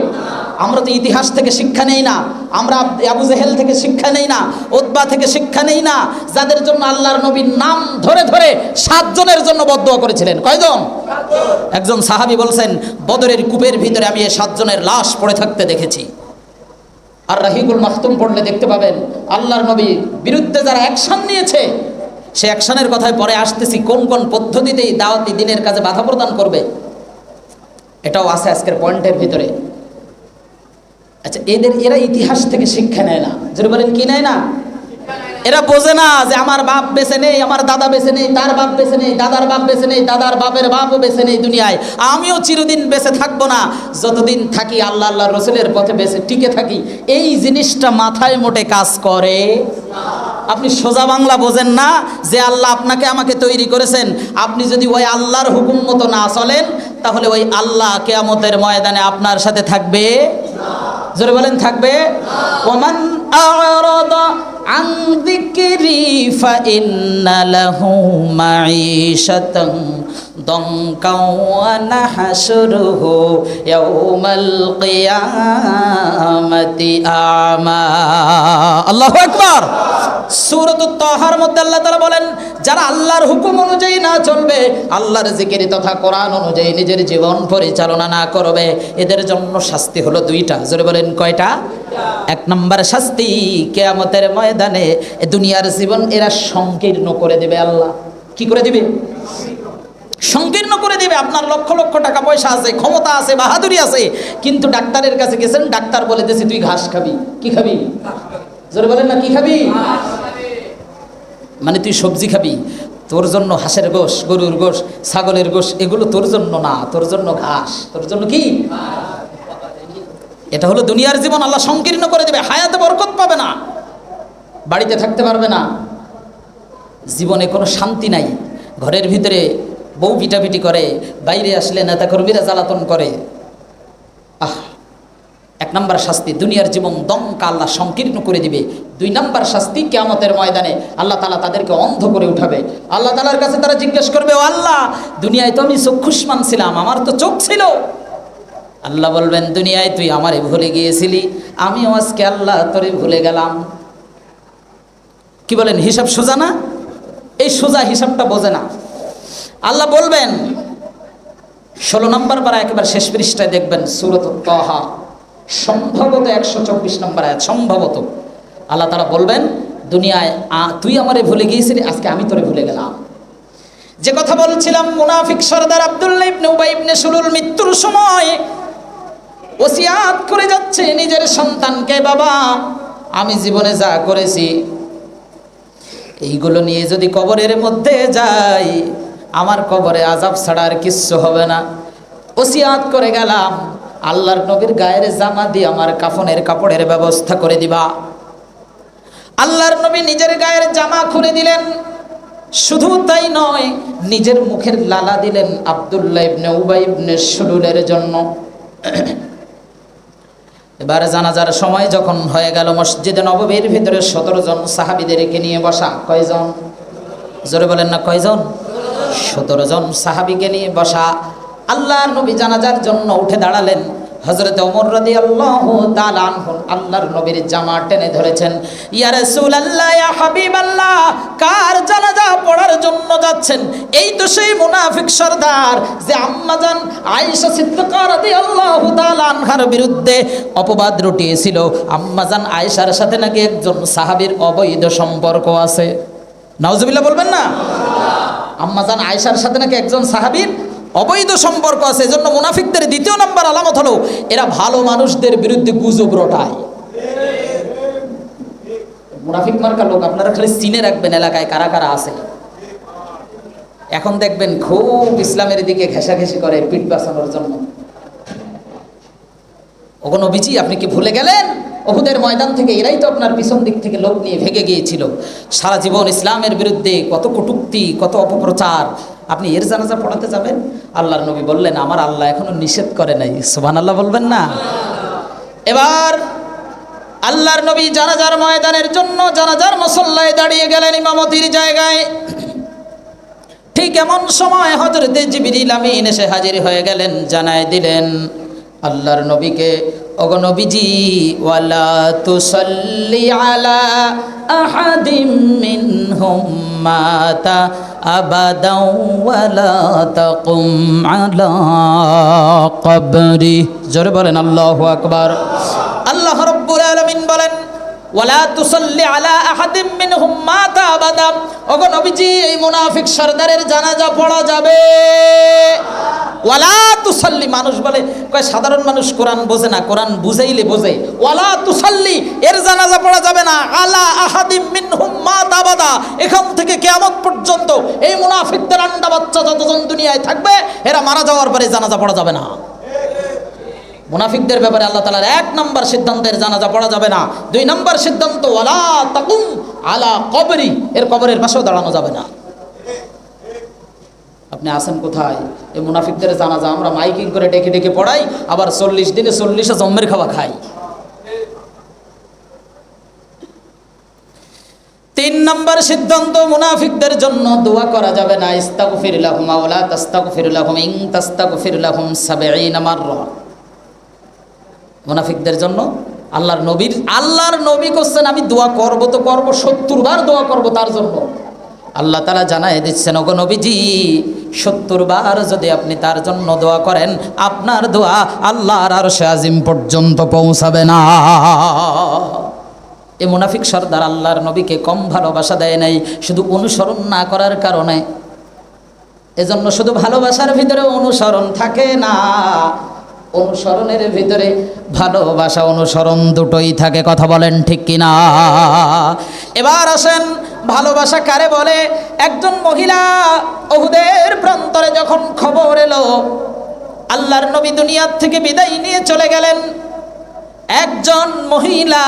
আমরা তো ইতিহাস থেকে শিক্ষা নেই না, আমরা আবু জেহেল থেকে শিক্ষা নেই না, উতবা থেকে শিক্ষা নেই না, যাদের জন্য আল্লাহর নবীর নাম ধরে ধরে 7 জনের জন্য বদদুয়া করেছিলেন। কয়জন? 7 জন। একজন সাহাবী বলছেন, বদরের কূপের ভিতরে আমি এই 7 জনের লাশ পড়ে থাকতে দেখেছি। আর রাহিকুল মাখতুম পড়লে দেখতে পাবেন আল্লাহর নবীর বিরুদ্ধে যারা অ্যাকশন নিয়েছে, সে অ্যাকশনের কথায় পরে আসতেছি, কোন কোন পদ্ধতিতেই দাওয়াতি দ্বীনের কাজে বাধা প্রদান করবে, এটাও আছে আজকের পয়েন্টের ভিতরে। আচ্ছা, এরা ইতিহাস থেকে শিক্ষা নেয় না। যদি বলেন কি নেয় না? এরা বোঝে না যে আমার বাপ বেঁচে নেই, আমার দাদা বেঁচে নেই, তার বাপ বেঁচে নেই, দাদার বাপ বেঁচে নেই, দাদার বাপের বাপও বেঁচে নেই দুনিয়ায়, আমিও চিরদিন বেঁচে থাকবো না। যতদিন থাকি আল্লাহ আল্লাহ রসুলের পথে বেঁচে টিকে থাকি, এই জিনিসটা মাথায় মোটে কাজ করে। আপনি সোজা বাংলা বোঝেন না যে আল্লাহ আপনাকে আমাকে তৈরি করেছেন, আপনি যদি ওই আল্লাহর হুকুম মতো না চলেন, তাহলে ওই আল্লাহ কিয়ামতের ময়দানে আপনার সাথে থাকবে। জোরে বলেন থাকবে। ওমান আ'রাদা আন যিকরি ফাইন্না লাহু মাঈশাতান দনকা ওয়া নাহশুরুহু ইয়াওমাল কিয়ামাতি আমা। আল্লাহু আকবার। সূরাতুত তাহার মধ্যে আল্লাহ তাআলা বলেন, যারা আল্লাহর হুকুম অনুযায়ী না চলবে, আল্লাহর জিকির তথা কোরআন অনুযায়ী নিজের জীবন পরিচালনা না করবে, এদের জন্য শাস্তি হলো 2টা। জোরে বলেন কয়টা? 1 নম্বর শাস্তি, কিয়ামতের ময়দানে দুনিয়ার জীবন এরা সংকীর্ণ করে দেবে। আল্লাহ কি করে দিবে? সংকীর্ণ করে দিবে। আপনার লক্ষ লক্ষ টাকা পয়সা আছে, ক্ষমতা আছে, বাহাদুরি আছে, কিন্তু ডাক্তারের কাছে গেছেন, ডাক্তার বলে দিয়েছে তুই ঘাস খাবি। কি খাবি? জোরে বলেন না, কি খাবি? মানে তুই সবজি খাবি, তোর জন্য হাঁসের গোশ, গরুর গোশ, ছাগলের গোশ, এগুলো তোর জন্য না, তোর জন্য ঘাস। তোর জন্য কি? এটা হলো দুনিয়ার জীবন। আল্লাহ সংকীর্ণ করে দেবে, হায়াতে বরকত পাবে না, বাড়িতে থাকতে পারবে না, জীবনে কোনো শান্তি নাই, ঘরের ভিতরে বউ পিটাপিটি করে, বাইরে আসলে নেতাকর্মীরা জ্বালাতন করে। 1 নম্বর শাস্তি, দুনিয়ার জীবন দমকা আল্লাহ সংকীর্ণ করে দিবে। 2 নম্বর শাস্তি, কিয়ামতের ময়দানে আল্লাহ তাআলা তাদেরকে অন্ধ করে উঠাবে। আল্লাহ তাআলার কাছে তারা জিজ্ঞেস করবে, ও আল্লাহ, দুনিয়ায় তো আমি চক্ষুষ্মান ছিলাম, আমার তো চোখ ছিল। আল্লাহ বলবেন, দুনিয়ায় তুই আমারে ভুলে গিয়েছিলি, আমিও আজকে আল্লাহ তোরে ভুলে গেলাম। কি বলেন? হিসাব সোজা না? এই সোজা হিসাবটা বোঝে না। আল্লাহ বলবেন, 16 নম্বর পারা একেবারে শেষ পৃষ্ঠায় দেখবেন, সূরাতুত তাহা, সম্ভবত 124 নম্বর আয়াত, সম্ভবত আল্লাহ তাআলা বলবেন, দুনিয়ায় তুই আমারে ভুলে গিয়েছিলি, আজকে আমি তোরে ভুলে গেলাম। যে কথা বলছিলাম, মুনাফিক সরদার আব্দুল্লাহ ইবনে উবাই ইবনে সুলুল মৃত্যুর সময় ওসিয়াত করে যাচ্ছে নিজের সন্তানকে, বাবা আমি জীবনে যা করেছি এইগুলো নিয়ে যদি কবরের মধ্যে যাই, আমার কবরে আযাব ছাড়া আর কিচ্ছু হবে না। ওসিয়াত করে গেলাম, আল্লাহর নবীর গায়ের জামা দিয়ে আমার কাফনের কাপড়ের ব্যবস্থা করে দিবা। আল্লাহর নবী নিজের গায়ের জামা খুলে দিলেন। শুধু তাই নয়, নিজের মুখের লালা দিলেন আব্দুল্লাহ ইবনে উবাই ইবনে সুলুলের জন্য। এবার জানাজার সময় যখন হয়ে গেল, মসজিদে নববীর ভিতরে 17 জন সাহাবীদেরকে নিয়ে বসা। কয়জন? জোরে বলেন না, কয়জন? 17 জন সাহাবীকে নিয়ে বসা। আল্লাহর নবী জানাজার জন্য উঠে দাঁড়ালেন। হযরত ওমর রাদিয়াল্লাহু তাআলা আনহু আল্লাহর নবীর জামা টেনে ধরেছেন। ইয়া রাসূলুল্লাহ, ইয়া হাবিবাল্লাহ, কার জানাজা পড়ার জন্য যাচ্ছেন? এই তো সেই মুনাফিক সরদার যে আম্মাজান আয়েশা সিদ্দিকা রাদিয়াল্লাহু তাআলা আনহার বিরুদ্ধে অপবাদ রটিয়েছিল। আম্মাজান আয়েশার সাথে নাকি একজন সাহাবীর অবৈধ সম্পর্ক আছে। নাউজুবিল্লাহ বলবেন না? আম্মাজান আয়েশার সাথে নাকি একজন সাহাবীর অবৈধ সম্পর্ক আছে। এজন্য মুনাফিকদের দ্বিতীয় নম্বর আলামত হলো এরা ভালো মানুষদের বিরুদ্ধে গুজব রটায়। মুনাফিক মার্কা লোক আপনারা খালি চিনে রাখবেন এলাকায় কারা কারা আছে। এখন দেখবেন খুব ইসলামের দিকে ঘেঁষাঘেঁষি করে পিঠ বাঁচানোর জন্য। ওগো নবীজি, আপনি কি ভুলে গেলেন উহুদের ময়দান থেকে এরাই তো আপনার পিছন দিক থেকে লোক নিয়ে ভেগে গিয়েছিল। সারা জীবন ইসলামের বিরুদ্ধে কত কটূক্তি, কত অপপ্রচার, আপনি এর জানাজা পড়াতে যাবেন? আল্লাহর নবী বললেন, আমার আল্লাহ এখনো নিষেধ করে নাই। সুবহানাল্লাহ বলবেন না? এবার আল্লাহর নবী জানাজার ময়দানের জন্য জানাজার মুসল্লায় দাঁড়িয়ে গেলেন ইমামতির জায়গায়। ঠিক এমন সময় হযরতে জিবরিল আমিন এসে হাজির হয়ে গেলেন, জানায় দিলেন আল্লাহর নবীকে, ওগো নবীজি, ওয়ালা তুসাল্লি আলা আহাদিম মিনহুম মাতা আবাদাও ওয়ালা তাকুম আলা কবরি। জোরে বলেন আল্লাহু আকবার। আল্লাহ রাব্বুল আলামিন বলেন, ওয়ালা তুসাল্লি আলা আহাদিম মিনহুম মাতা আবাদা। ওগো নবীজি, এই মুনাফিক সরদারের জানাজা পড়া যাবে। ওয়ালা তুসাল্লি, মানুষ বলে কয় সাধারণ মানুষ কোরআন বোঝে না, কোরআন বুঝাইলে বোঝে। ওয়ালা তুসাল্লি, এর জানাজা পড়া যাবে না। আলা আহাদিম মিনহুম মাতা আবাদা, এখান থেকে কিয়ামত পর্যন্ত এই মুনাফিকদের আন্ডা বাচ্চা যতজন দুনিয়ায় থাকবে এরা মারা যাওয়ার পরে জানাজা পড়া যাবে না। মুনাফিকদের ব্যাপারে আল্লাহ তাআলার 1 নম্বর সিদ্ধান্তের জানাজা পড়া যাবে না। 2 নম্বর সিদ্ধান্ত, ওয়ালা তাকুম আলা কবরি, এর কবরের পাশেও দাঁড়ানো যাবে না। আপনি আছেন কোথায়? এই মুনাফিকদের জানাজা আমরা মাইকিং করে ডেকে ডেকে পড়াই, আবার 40 দিনে 40 জম্মের খাওয়া খাই। 3 নম্বর সিদ্ধান্ত, মুনাফিকদের জন্য দোয়া করা যাবে না। ইস্তাগফির লাহুম ওয়ালা তাস্তাগফির লাহুম ইন তাস্তাগফির লাহুম 70 মাররা। মুনাফিকদের জন্য আল্লাহর নবী করছেন, আমি দোয়া করব তো করব, 70 বার দোয়া করব তার জন্য। আল্লাহ তাআলা জানায় দিচ্ছেন, ওগো নবীজি, 70 বার যদি আপনি তার জন্য দোয়া করেন, আপনার দোয়া আল্লাহর আরশে আজিম পর্যন্ত পৌঁছাবে না। এই মুনাফিক সরদার আল্লাহর নবীকে কম ভালোবাসা দেয় নাই শুধু অনুসরণ না করার কারণে। এজন্য শুধু ভালোবাসার ভিতরে অনুসরণ থাকে না, অনুসরণের ভিতরে ভালোবাসা অনুসরণ দুটোই থাকে। কথা বলেন ঠিক কিনা? এবার আসেন, ভালোবাসা কারে বলে? একজন মহিলা উহুদের প্রান্তরে যখন খবর এলো আল্লাহর নবী দুনিয়ার থেকে বিদায় নিয়ে চলে গেলেন, একজন মহিলা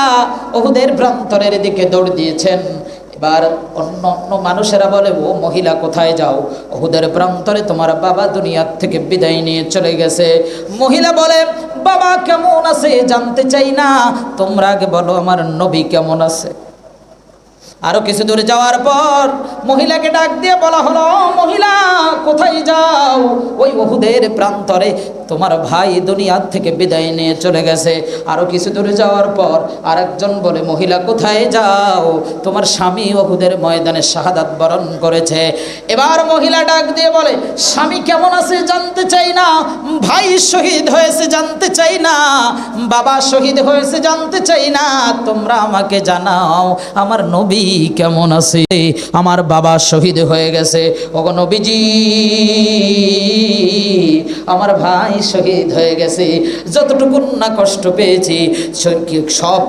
উহুদের প্রান্তরের দিকে দৌড় দিয়েছেন। এবার অন্য মানুষেরা বলে, ও মহিলা কোথায় যাও? উহুদের প্রান্তরে তোমার বাবা দুনিয়ার থেকে বিদায় নিয়ে চলে গেছে। মহিলা বলে, বাবা কেমন আছে জানতে চাই না, তোমরা আগে বলো আমার নবী কেমন আছে। আরো কিছু দূর যাওয়ার পর মহিলাকে ডাক দিয়ে বলা হলো, মহিলা কোথায় যাও? ওই উহুদের প্রান্তরে তোমার ভাই দুনিয়ার থেকে বিদায় নিয়ে চলে গেছে। আরো কিছু দূরে যাওয়ার পর আরেকজন বলে, মহিলা কোথায় যাও? তোমার স্বামী উহুদের ময়দানে শাহাদাত বরণ করেছে। এবার মহিলা ডাক দিয়ে বলে, স্বামী কেমন আছে জানতে চাই না, ভাই শহীদ হয়েছে জানতে চাই না, বাবা শহীদ হয়েছে জানতে চাই না, তোমরা আমাকে জানাও আমার নবী কেমন আছে? আমার বাবা শহীদ হয়ে গেছে। ওগো নবীজি, আমার ভাই শহীদ হয়ে গেছে। যতটুকু না কষ্ট পেয়েছি, সব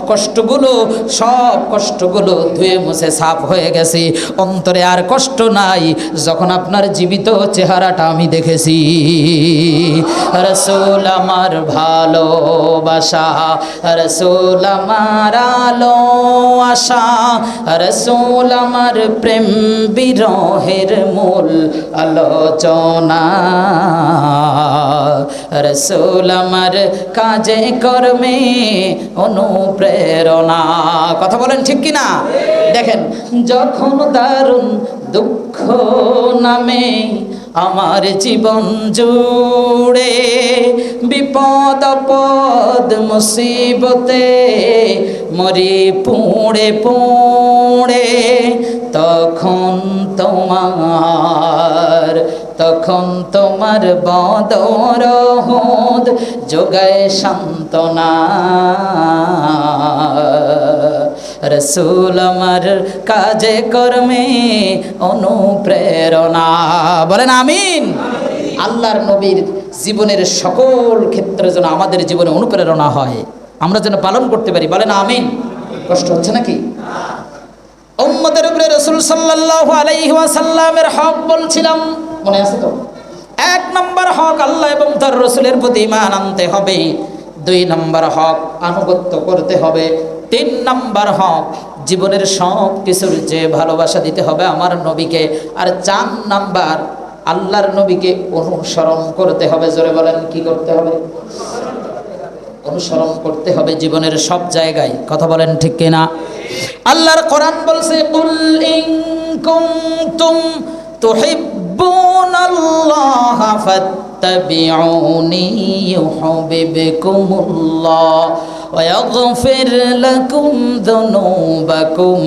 কষ্টগুলো ধুয়ে মুছে সাফ হয়ে গেছে। অন্তরে আর কষ্ট নাই যখন আপনার জীবিত চেহারাটা আমি দেখেছি। রাসূল আমার ভালোবাসা, রাসূল আমার আলো আশা, রাসূল আমার প্রেম বিরহের মূল আলোচনা, রাসূল আমার কাজে কর্মে অনুপ্রেরণা। কথা বলেন ঠিক কিনা? দেখেন, যখন দারুণ দুঃখ নামে আমার জীবন জুড়ে, বিপদ আপদ মুসিবতে মরি পুড়ে পুড়ে, তখন তোমার বদরহদ যোগায় সান্ত্বনা। রাসূল আমার কাজে কর্মে অনুপ্রেরণা। বলেন আমিন। আল্লাহর নবীর জীবনের সকল ক্ষেত্রে যেন আমাদের জীবনে অনুপ্রেরণা হয়, আমরা যেন পালন করতে পারি। বলেন আমিন। কষ্ট হচ্ছে নাকি? উম্মতের উপরে রাসূল সাল্লাল্লাহু আলাইহি ওয়াসাল্লামের হক বলছিলাম, মনে আছে তো? 1 নম্বর হক আল্লাহ এবং তার রাসূলের প্রতি ঈমান আনতে হবে। 2 নম্বর হক আনুগত্য করতে হবে। 3 নম্বর হক জীবনের সব কিছুর যে ভালোবাসা দিতে হবে আমার নবীকে। আর 4 নম্বর আল্লাহর নবীকে অনুসরণ করতে হবে। জোরে বলেন, কি করতে হবে? অনুসরণ করতে হবে জীবনের সব জায়গায়। কথা বলেন ঠিক কিনা? আল্লাহর কোরআন বলছে, কুল ইন কুনতুম তুহিব্বুনাল্লাহা ফাত্তাবিউনি ইউহিব্বুকুমুল্লাহ ওয়া ইয়াগফির লাকুম যুনুবাকুম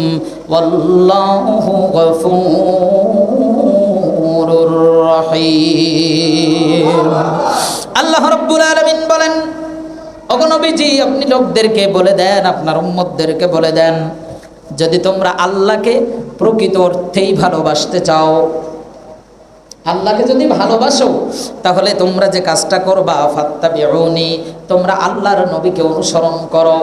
ওয়াল্লাহু গফুরুর রহিম। আল্লাহ রাব্বুল আলামিন বলেন, ওগো নবীজি, আপনি লোকদেরকে বলে দেন, আপনার উম্মতদেরকে বলে দেন, যদি তোমরা আল্লাহকে প্রকৃত অর্থেই ভালোবাসতে চাও, আল্লাহকে যদি ভালোবাসো, তাহলে তোমরা যে কাজটা করবা, ফাত্তাবিউনি, তোমরা আল্লাহর নবীকে অনুসরণ করো।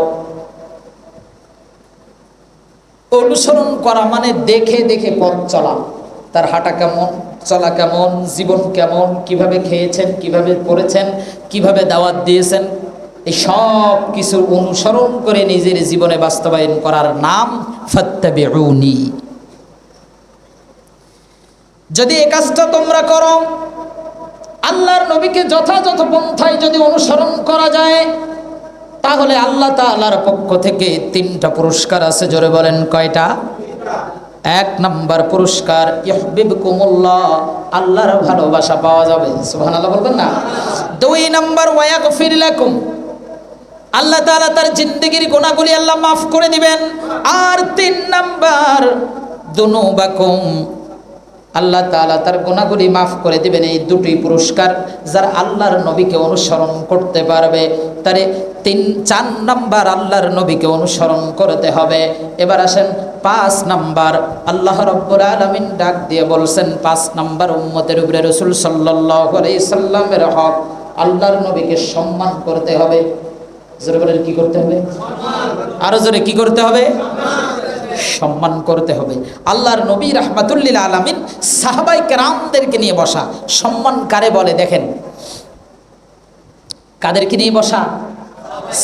অনুসরণ করা মানে দেখে দেখে পথ চলা, তার হাঁটা কেমন, চলা কেমন, জীবন কেমন, কিভাবে খেয়েছেন, কিভাবে পড়েছেন, কিভাবে দাওয়াত দিয়েছেন, এই সব কিছু অনুসরণ করে নিজের জীবনে বাস্তবায়ন করার নাম ফাত্তাবিউনি। যদি এই কাজটা তোমরা করো, আল্লাহর নবীকে যথাযথ পন্থায় যদি অনুসরণ করা যায়, তাহলে আল্লাহ তাআলার পক্ষ থেকে 3টা পুরস্কার আছে। জোরে বলেন, কয়টা? 1 নম্বর পুরস্কার ইউহিব্বুকুমুল্লাহ, আল্লাহর ভালোবাসা পাওয়া যাবে। সুবহানাল্লাহ বলবেন না? 2 নম্বর ওয়া ইয়াগফির লাকুম, আল্লাহ তাআলা তার জিন্দেগির গুনাহগুলি আল্লাহ মাফ করে দিবেন। আর 3 নম্বর যুনুবাকুম, আল্লাহ তাআলা তার গুনাহগুলি মাফ করে দিবেন। এই 2টি পুরস্কার যারা আল্লাহর নবীকে অনুসরণ করতে পারবে, তারে 4 নম্বর আল্লাহর নবীকে অনুসরণ করতে হবে। এবার আসেন 5 নম্বর। আল্লাহ রাব্বুল আলামিন ডাক দিয়ে বলছেন, 5 নম্বর উম্মতের উপরে রাসূল সাল্লাল্লাহু আলাইহি সাল্লামের হক, আল্লাহর নবীকে সম্মান করতে হবে। জোরে বলেন, কি করতে হবে? আরো জোরে, কি করতে হবে? সম্মান করতে হবে। আল্লাহর নবী রাহমাতুল লিল আলামিন সাহাবায়ে কেরামদেরকে নিয়ে বসা। সম্মান কারে বলে দেখেন, কাদেরকে নিয়ে বসা?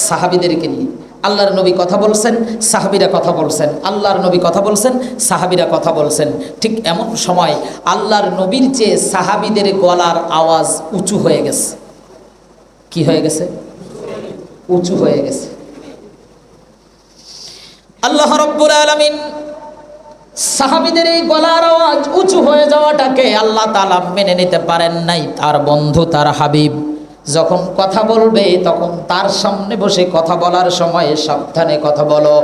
সাহাবীদেরকে নিয়ে। আল্লাহর নবী কথা বলছেন, সাহাবীরা কথা বলছেন, আল্লাহর নবী কথা বলছেন, সাহাবীরা কথা বলছেন। ঠিক এমন সময় আল্লাহর নবীর চেয়ে সাহাবীদের গলার আওয়াজ উঁচু হয়ে গেছে। কি হয়ে গেছে? উঁচু হয়ে গেছে। আল্লাহ রাব্বুল আলামিন সাহাবীদের এই গলার আওয়াজ উঁচু হয়ে যাওয়াটাকে আল্লাহ তাআলা মেনে নিতে পারেন নাই। তার বন্ধু, তার হাবিব যখন কথা বলবে, তখন তার সামনে বসে কথা বলার সময় সাবধানে কথা বলো।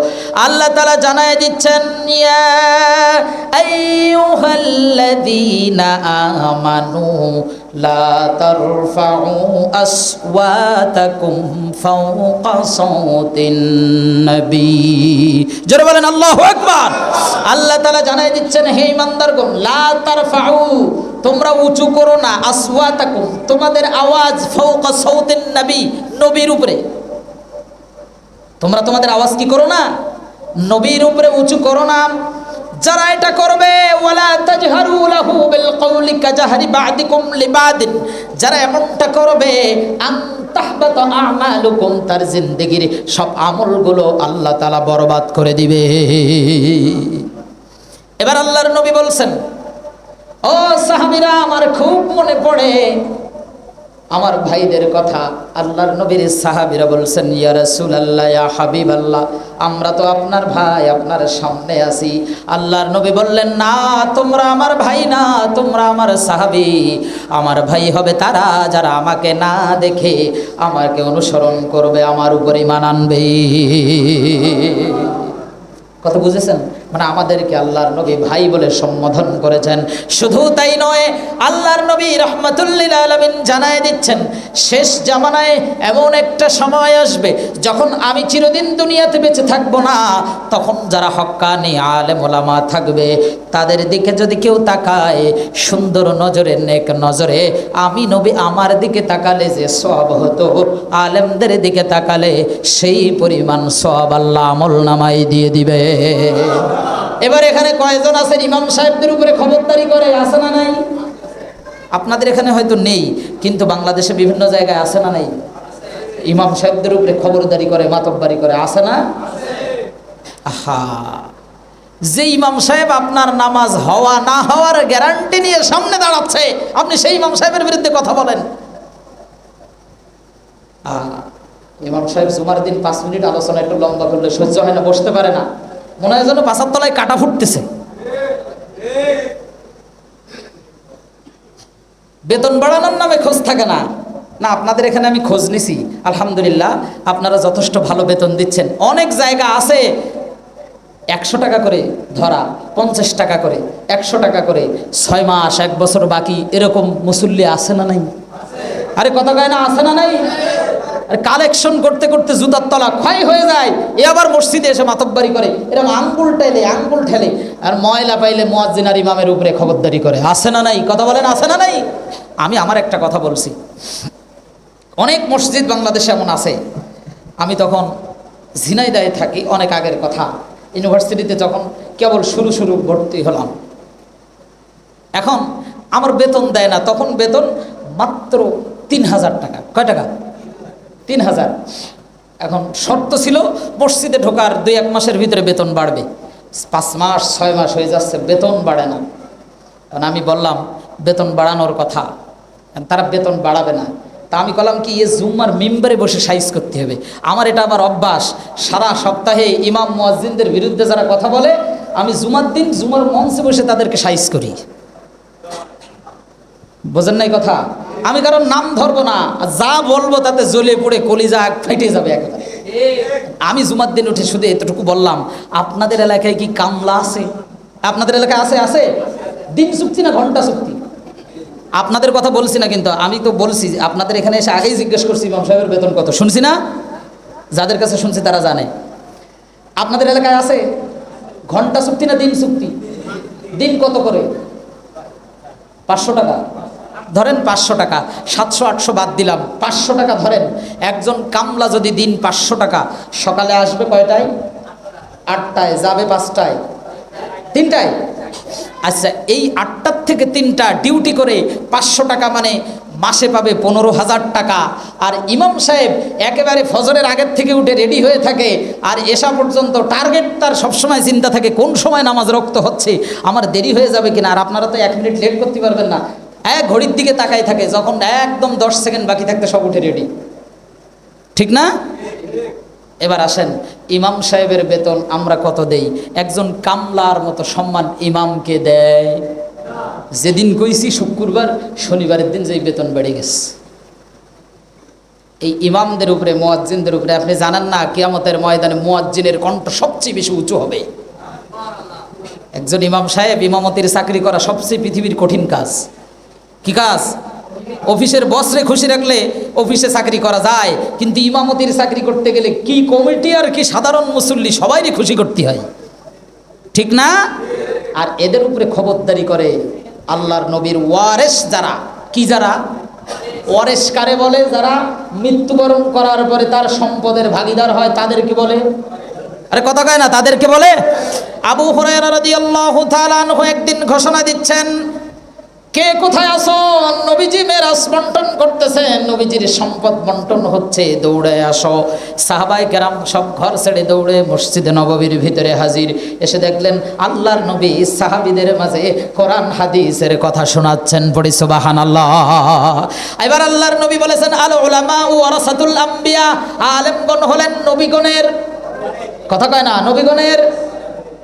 আল্লাহ তাআলা জানায় দিচ্ছেন, ইয়া আইয়ুহাল্লাযীনা আমানু লা তারফাউ আসওয়াতাকুম ফাওকা সাওতিন নবী। জোরে বলেন আল্লাহু আকবার। আল্লাহ তাআলা জানাই দিচ্ছেন, হে ঈমানদারগণ, লা তারফাউ, তোমরা উঁচু করো না, আসওয়াতাকুম, তোমাদের আওয়াজ, ফাওকা সাওতিন নবী, নবীর উপরে। তোমরা তোমাদের আওয়াজ কি করো না? নবীর উপরে উঁচু করো না। যারা এটা করবে, ওয়ালা তাজহারু লাহু বিল কওলি কাজাহরি বা'দিকুম লিবাদিন, যারা এমনটা করবে, আন তাহবাতা আমালুকুম, তার জিন্দেগির সব আমলগুলো আল্লাহ তাআলা বরবাদ করে দিবে। এবার আল্লাহর নবী বলছেন, ও সাহাবীরা, আমার খুব মনে পড়ে আমার ভাইদের কথা। আল্লাহর নবীর সাহাবীরা বলছেন, ইয়া রাসূলুল্লাহ, ইয়া হাবিবাল্লাহ, আমরা তো আপনার ভাই, আপনার সামনে আছি। আল্লাহর নবী বললেন, না, তোমরা আমার ভাই না, তোমরা আমার সাহাবী। আমার ভাই হবে তারা যারা আমাকে না দেখে আমাকে অনুসরণ করবে, আমার উপর ঈমান আনবে। কথা বুঝেছেন? মানে আমাদেরকে আল্লাহর নবী ভাই বলে সম্বোধন করেছেন। শুধু তাই নয়, আল্লাহর নবী রাহমাতুল লিল আলামিন জানায় দিচ্ছেন, শেষ জামানায় এমন একটা সময় আসবে যখন আমি চিরদিন দুনিয়াতে বেঁচে থাকবো না, তখন যারা হক্কানি আলেম ওলামা থাকবে, তাদের দিকে যদি কেউ তাকায় সুন্দর নজরে, নেক নজরে, আমি নবী আমার দিকে তাকালে যে সওয়াব হতো, আলেমদের দিকে তাকালে সেই পরিমাণ সওয়াব আল্লাহ আমল নামায় দিয়ে দিবে। এবার এখানে কয়জন আছেন ইমাম সাহেবদের উপরে খবরদারি করে? আছে না নাই? আপনাদের এখানে হয়তো নেই, কিন্তু বাংলাদেশে বিভিন্ন জায়গায় আছে না নাই? ইমাম সাহেবদের উপরে খবরদারি করে, মাতব্বারি করে, আছে না? আহা, যে ইমাম সাহেব আপনার নামাজ হওয়া না হওয়ার গ্যারান্টি নিয়ে সামনে দাঁড়াচ্ছে, আপনি সেই ইমাম সাহেবের বিরুদ্ধে কথা বলেন। ইমাম সাহেব জুমার দিন 5 মিনিট আলোচনা একটু লম্বা করলে সহ্য হয় না, বসতে পারে না, মনে হয় যেন পাছার তলায় কাটা ফুটতেছে। বেতন বাড়ানোর নামে খোঁজ থাকে না। না, আপনাদের এখানে আমি খোঁজ নিছি, আলহামদুলিল্লাহ, আপনারা যথেষ্ট ভালো বেতন দিচ্ছেন। অনেক জায়গা আছে 100 টাকা করে ধরা, 50 টাকা করে, 100 টাকা করে, 6 মাস 1 বছর বাকি, এরকম মুসল্লি আছে না নাই? আরে কথা কয় না, আছে না নাই? কালেকশন করতে করতে জুতার তলা ক্ষয় হয়ে যায়, এ আবার মসজিদে এসে মাতব্বারি করে, এরকম আঙ্গুল ঠেলে, আর ময়লা পাইলে মুয়াজ্জিন আর ইমামের উপরে খবরদারি করে। আছে না নাই? কথা বলেন, আছে না নাই? আমি আমার একটা কথা বলছি, অনেক মসজিদ বাংলাদেশে এমন আছে। আমি তখন ঝিনাইদহে থাকি, অনেক আগের কথা, ইউনিভার্সিটিতে যখন কেবল শুরু ভর্তি হলাম, এখন আমার বেতন দেয় না, তখন বেতন মাত্র 3000 টাকা। কয় টাকা? 3000। এখন শর্ত ছিল মসজিদে ঢোকার 2-1 মাসের ভিতরে বেতন বাড়বে। 5 মাস 6 মাস হয়ে যাচ্ছে, বেতন বাড়ে না। কারণ আমি বললাম বেতন বাড়ানোর কথা, তারা বেতন বাড়াবে না। তা আমি বললাম কি, জুম্মার মিম্বারে বসে সাইজ করতে হবে। আমার এটা আবার অভ্যাস, সারা সপ্তাহে ইমাম মুয়াজ্জিনদের বিরুদ্ধে যারা কথা বলে, আমি জুমার দিন জুমার মঞ্চে বসে তাদেরকে সাইজ করি। বোঝেন নাই কথা? আমি কারণ নাম ধরবো না, যা বলবো তাতে জ্বলে পড়ে কলিজা ফাইটে যাবে একেবারে। আমি জুমার দিন উঠে শুধু এতটুকু বললাম, আপনাদের এলাকায় কি কামলা আছে? আপনাদের এলাকায় আছে? দিন চুক্তি না ঘন্টা চুক্তি? আপনাদের কথা বলছি না, কিন্তু আমি তো বলছি আপনাদের এখানে এসে আগেই জিজ্ঞেস করছি ইমাম সাহেবের বেতন কত, শুনছি না? যাদের কাছে শুনছি তারা জানে। আপনাদের এলাকায় আছে ঘন্টা চুক্তি না দিন চুক্তি? দিন কত করে? 500 টাকা ধরেন, 500 টাকা, 700-800 বাদ দিলাম, 500 টাকা ধরেন। একজন কামলা যদি দিন 500 টাকা, সকালে আসবে কয়টায়? 8টায়, যাবে 5টায়, 3টায়। আচ্ছা, এই 8টার থেকে 3টা ডিউটি করে 500 টাকা, মানে মাসে পাবে 15,000 টাকা। আর ইমাম সাহেব একেবারে ফজরের আগের থেকে উঠে রেডি হয়ে থাকে, আর এসা পর্যন্ত টার্গেট তার সবসময় চিন্তা থাকে কোন সময় নামাজ রক্ত হচ্ছে, আমার দেরি হয়ে যাবে কিনা। আর আপনারা তো 1 মিনিট লেট করতে পারবেন না, ঘড়ির দিকে তাকাই থাকে, যখন একদম 10 সেকেন্ড বাকি থাকতে সব উঠে রেডি, ঠিক না? এবার আসেন, ইমাম সাহেবের বেতন আমরা কত দেই? একজন কামলার মতো সম্মান ইমামকে দেয়? যেদিন কইছি শুক্রবার, শনিবারের দিন যেই বেতন বেড়ে গেছে। এই ইমামদের উপরে, মুয়াজ্জিনদের উপরে, আপনি জানেন না কিয়ামতের ময়দানে মুয়াজ্জিনের কণ্ঠ সবচেয়ে বেশি উঁচু হবে। একজন ইমাম সাহেব ইমামতির চাকরি করা সবচেয়ে পৃথিবীর কঠিন কাজ। কি কাজ? অফিসের বসরে খুশি রাখলে অফিসে চাকরি করা যায়, কিন্তু ইমামতির চাকরি করতে গেলে কি কমিটি আর কি সাধারণ মুসল্লি সবাইকে খুশি করতে হয়, ঠিক না? আর এদের উপরে খবরদারি করে আল্লাহর নবীর ওয়ারেস যারা, কি যারা ওয়ারেস কারে বলে? যারা মৃত্যুবরণ করার পরে তার সম্পদের ভাগীদার হয় তাদেরকে বলে, আরে কথা কয় না, তাদেরকে বলে। আবু হুরায়রা রাদিয়াল্লাহু তাআলা আনহু একদিন ঘোষণা দিচ্ছেন, কে কোথায় আসো? নবীজি মেরাজ বন্টন করতেছেন, নবীজির সম্পদ বন্টন হচ্ছে, দৌড়ে আসো। সাহাবায়ে কেরাম সব ঘর ছেড়ে দৌড়ে মসজিদে নববীর ভিতরে হাজির। এসে দেখলেন আল্লাহর নবী সাহাবীদের মাঝে কোরআন হাদিসের কথা শোনাচ্ছেন, পড়ি সুবহানাল্লাহ। এবার আল্লাহর নবী বলেছেন, আল উলামা ওয়ারাসাতুল আম্বিয়া, আলেমগণ হলেন নবীগণের, কথা কয় না, নবীগণের।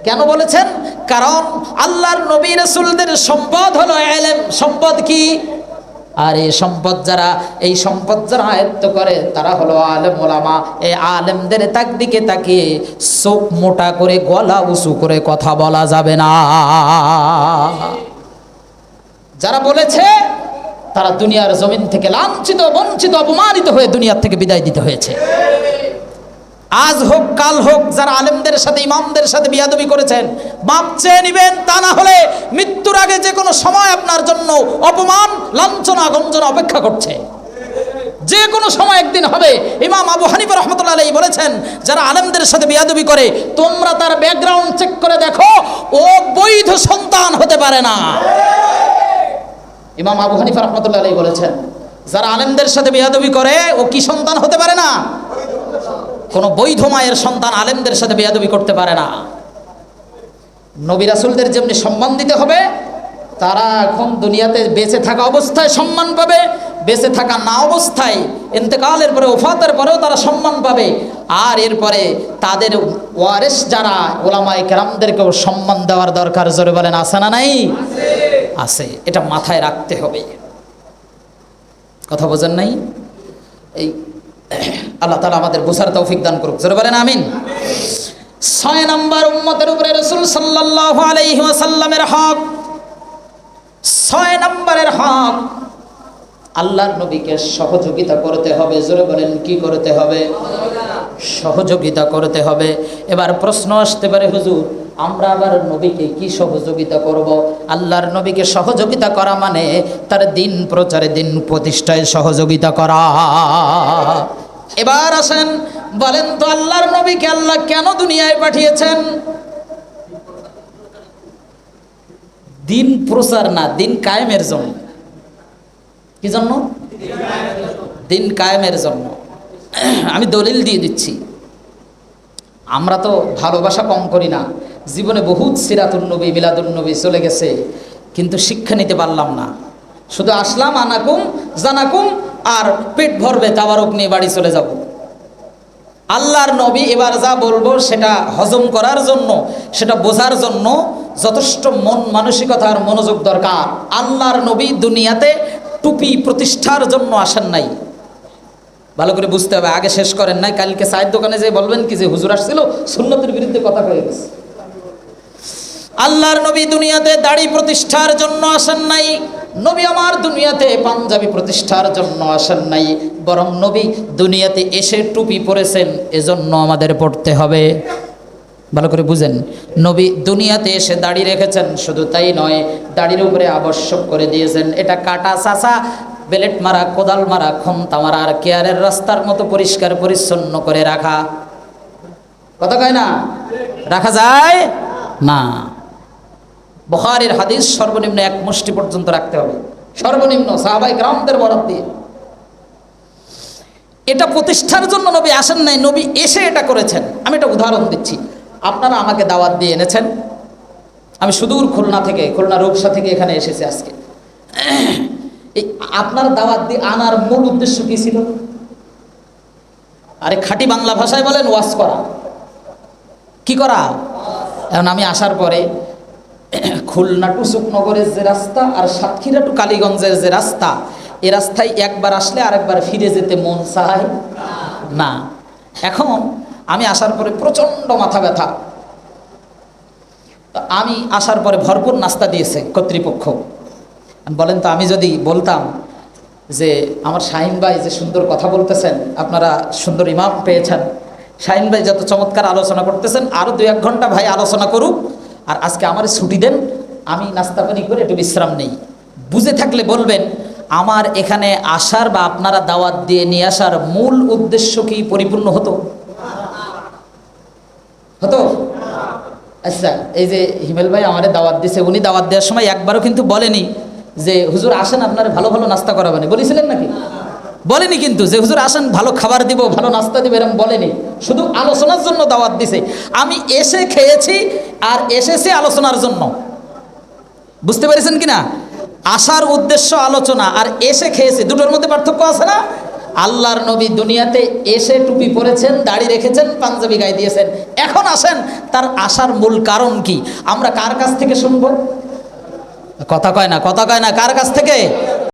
কেন বলেছেন? কারণ আল্লাহর নবী রাসূলদের সম্পদ হলো ইলম। সম্পদ কি? আর এই সম্পদ যারা, এই সম্পদ যারা আয়ত্ত করে তারা হলো আলেম ওলামা। এই আলেমদের দিকে তাকিয়ে চোখ মোটা করে গলা উঁচু করে কথা বলা যাবে না। যারা বলেছে তারা দুনিয়ার জমিন থেকে লাঞ্ছিত, বঞ্চিত, অপমানিত হয়ে দুনিয়ার থেকে বিদায় দিতে হয়েছে। আজ হোক কাল হোক যারা আলেমদের সাথে ইমামদের সাথে বিয়াদবি করেছেন, মাপ চেয়ে নিবেন, তা না হলে মৃত্যুর আগে যে কোনো সময় আপনার জন্য অপমান, লাঞ্ছনা, গঞ্জনা অপেক্ষা করছে। যে কোনো সময় একদিন হবে। ইমাম আবু হানিফা রাহমাতুল্লাহ আলাইহি বলেছেন, যারা আলেমদের সাথে বিয়াদবি করে তোমরা তার ব্যাকগ্রাউন্ড চেক করে দেখো, ও বৈধ সন্তান হতে পারে না। ইমাম আবু হানিফা রাহমাতুল্লাহ আলাইহি বলেছেন, যারা আলেমদের সাথে বিয়াদবি করে ও কি সন্তান হতে পারে না? কোনো বৈধ মায়ের সন্তান আলেমদের সাথে বেয়াদবি করতে পারে না। নবী রাসূলদের যেমনি সম্মান দিতে হবে, তারা এখন দুনিয়াতে বেঁচে থাকা অবস্থায় সম্মান পাবে, বেঁচে থাকা না অবস্থায় ইন্তেকালের পরে, ওফাতের পরেও তারা সম্মান পাবে। আর এরপরে তাদের ওয়ারিস যারা ওলামায়ে কেরামদেরকেও সম্মান দেওয়ার দরকার। জোরে বলেন, আছে না নাই? আছে। এটা মাথায় রাখতে হবে। কথা বোঝেন নাই? এই আল্লাহ তাআলা আমাদের বোঝার তৌফিক দান করুক। জোরে বলেন আমিন। 6 নম্বর উম্মতের উপরে রাসূল সাল্লাল্লাহু আলাইহি ওয়াসাল্লামের হক। 6 নম্বরের হক, আল্লাহর নবীকে সহযোগিতা করতে হবে। জোরে বলেন, কি করতে হবে? সহযোগিতা করতে হবে। এবার প্রশ্ন আসতে পারে, হুজুর আমরা আবার নবীকে কি সহযোগিতা করব? আল্লাহর নবীকে সহযোগিতা করা মানে তার দিন প্রচারে, দিন প্রতিষ্ঠায় সহযোগিতা করা। এবার আসেন, বলেন তো আল্লাহর নবীকে আল্লাহ কেন দুনিয়ায় পাঠিয়েছেন? দিন প্রচার না, দিন কায়েমের জন্য। কি জন্য? দিন কায়েমের জন্য। আমি দলিল দিয়ে দিচ্ছি। আমরা তো ভালোবাসা কম করি না। জীবনে বহুত সিরাতুন নবী, মিলাদুন নবী চলে গেছে, কিন্তু শিক্ষা নিতে পারলাম না। শুধু আসলাম, আনাকুম জানাকুম, আর পেট ভরবে, তাবারক নিয়ে বাড়ি চলে যাব। আল্লাহর নবী এবার যা বলবো সেটা হজম করার জন্য, সেটা বোঝার জন্য যথেষ্ট মন মানসিকতা আর মনোযোগ দরকার। আল্লাহর নবী দুনিয়াতে টুপি প্রতিষ্ঠার জন্য আসেন নাই। ভালো করে বুঝতে হবে, আগে শেষ করেন নাই। কালকে চায়ের দোকানে যে বলবেন কি যে হুজুর আসছিল সুন্নতের বিরুদ্ধে কথা কয়ে গেছে। আল্লাহর নবী দুনিয়াতে দাড়ি প্রতিষ্ঠার জন্য আসেন নাই। নবী আমার দুনিয়াতে পাঞ্জাবি প্রতিষ্ঠার জন্য আসেন নাই, বরং নবী দুনিয়াতে এসে টুপি পরেছেন, এজন্য আমাদের পড়তে হবে। ভালো করে বুঝেন, নবী দুনিয়াতে এসে দাড়ি রেখেছেন, শুধু তাই নয়, দাড়ির উপরে আবশ্যক করে দিয়েছেন এটা কাটা, চাচা, বেলেট মারা, কোদাল মারা, খন্তা মারা আর কেয়ারের রাস্তার মতো পরিষ্কার পরিচ্ছন্ন করে রাখা। কথা কয় না? রাখা যায় না। বুখারীর হাদিস, সর্বনিম্ন 1 মুষ্টি পর্যন্ত রাখতে হবে, সর্বনিম্ন, সাহাবায়ে কেরামদের বরাত দিয়ে। এটা প্রতিষ্ঠার জন্য নবী আসেন নাই, নবী এসে এটা করেছেন। আমি একটা উদাহরণ দিচ্ছি। আপনারা আমাকে দাওয়াত দিয়ে এনেছেন, আমি সুদূর খুলনা থেকে, খুলনা রূপসা থেকে এখানে এসেছি আজকে। এই আপনার দাওয়াত দিয়ে আনার মূল উদ্দেশ্য কি ছিল? আরে খাঁটি বাংলা ভাষায় বলেন, ওয়াজ করা। কি করা? এখন আমি আসার পরে খুলনা টু সুকনগরের যে রাস্তা আর সাতক্ষীরা টু কালীগঞ্জের যে রাস্তা, এ রাস্তায় একবার আসলে আরেকবার ফিরে যেতে মন চায় না। এখন আমি আসার পরে প্রচণ্ড মাথা ব্যথা। আমি আসার পরে ভরপুর নাস্তা দিয়েছে কর্তৃপক্ষ। বলেন তো, আমি যদি বলতাম যে আমার শাহিন ভাই যে সুন্দর কথা বলতেছেন, আপনারা সুন্দর ইমাম পেয়েছেন, শাহিন ভাই যত চমৎকার আলোচনা করতেছেন, আরও 2-1 ঘন্টা ভাই আলোচনা করুক, আর আজকে আমার ছুটি দেন, আমি নাস্তা পানি করে একটু বিশ্রাম নেই। বুঝে থাকলে বলবেন আমার এখানে আসার বা আপনারা দাওয়াত দিয়ে নিয়ে আসার মূল উদ্দেশ্য কি পরিপূর্ণ হতো? হতো? আচ্ছা, এই যে হিমেল ভাই আমারে দাওয়াত দিছে, উনি দাওয়াত দেওয়ার সময় একবারও কিন্তু বলেনি যে হুজুর আসেন আপনারা ভালো ভালো নাস্তা করাবেন, বলেছিলেন নাকি? বলেনি কিন্তু যে হুজুর আসেন ভালো খাবার দিব, ভালো নাস্তা দিব, এরকম বলেনি। শুধু আলোচনার জন্য দাওয়াত দিছে। আমি এসে খেয়েছি আর এসেছি আলোচনার জন্য। বুঝতে পেরেছেন কিনা? আসার উদ্দেশ্য আলোচনা, আর এসে খেয়েছি, দুটোর মধ্যে পার্থক্য আছে না? আল্লাহর নবী দুনিয়াতে এসে টুপি পরেছেন, দাড়ি রেখেছেন, পাঞ্জাবি গায়ে দিয়েছেন। এখন আসেন, তার আসার মূল কারণ কি? আমরা কার কাছ থেকে শুনবো? কথা কয় না, কথা কয় না, কার কাছ থেকে?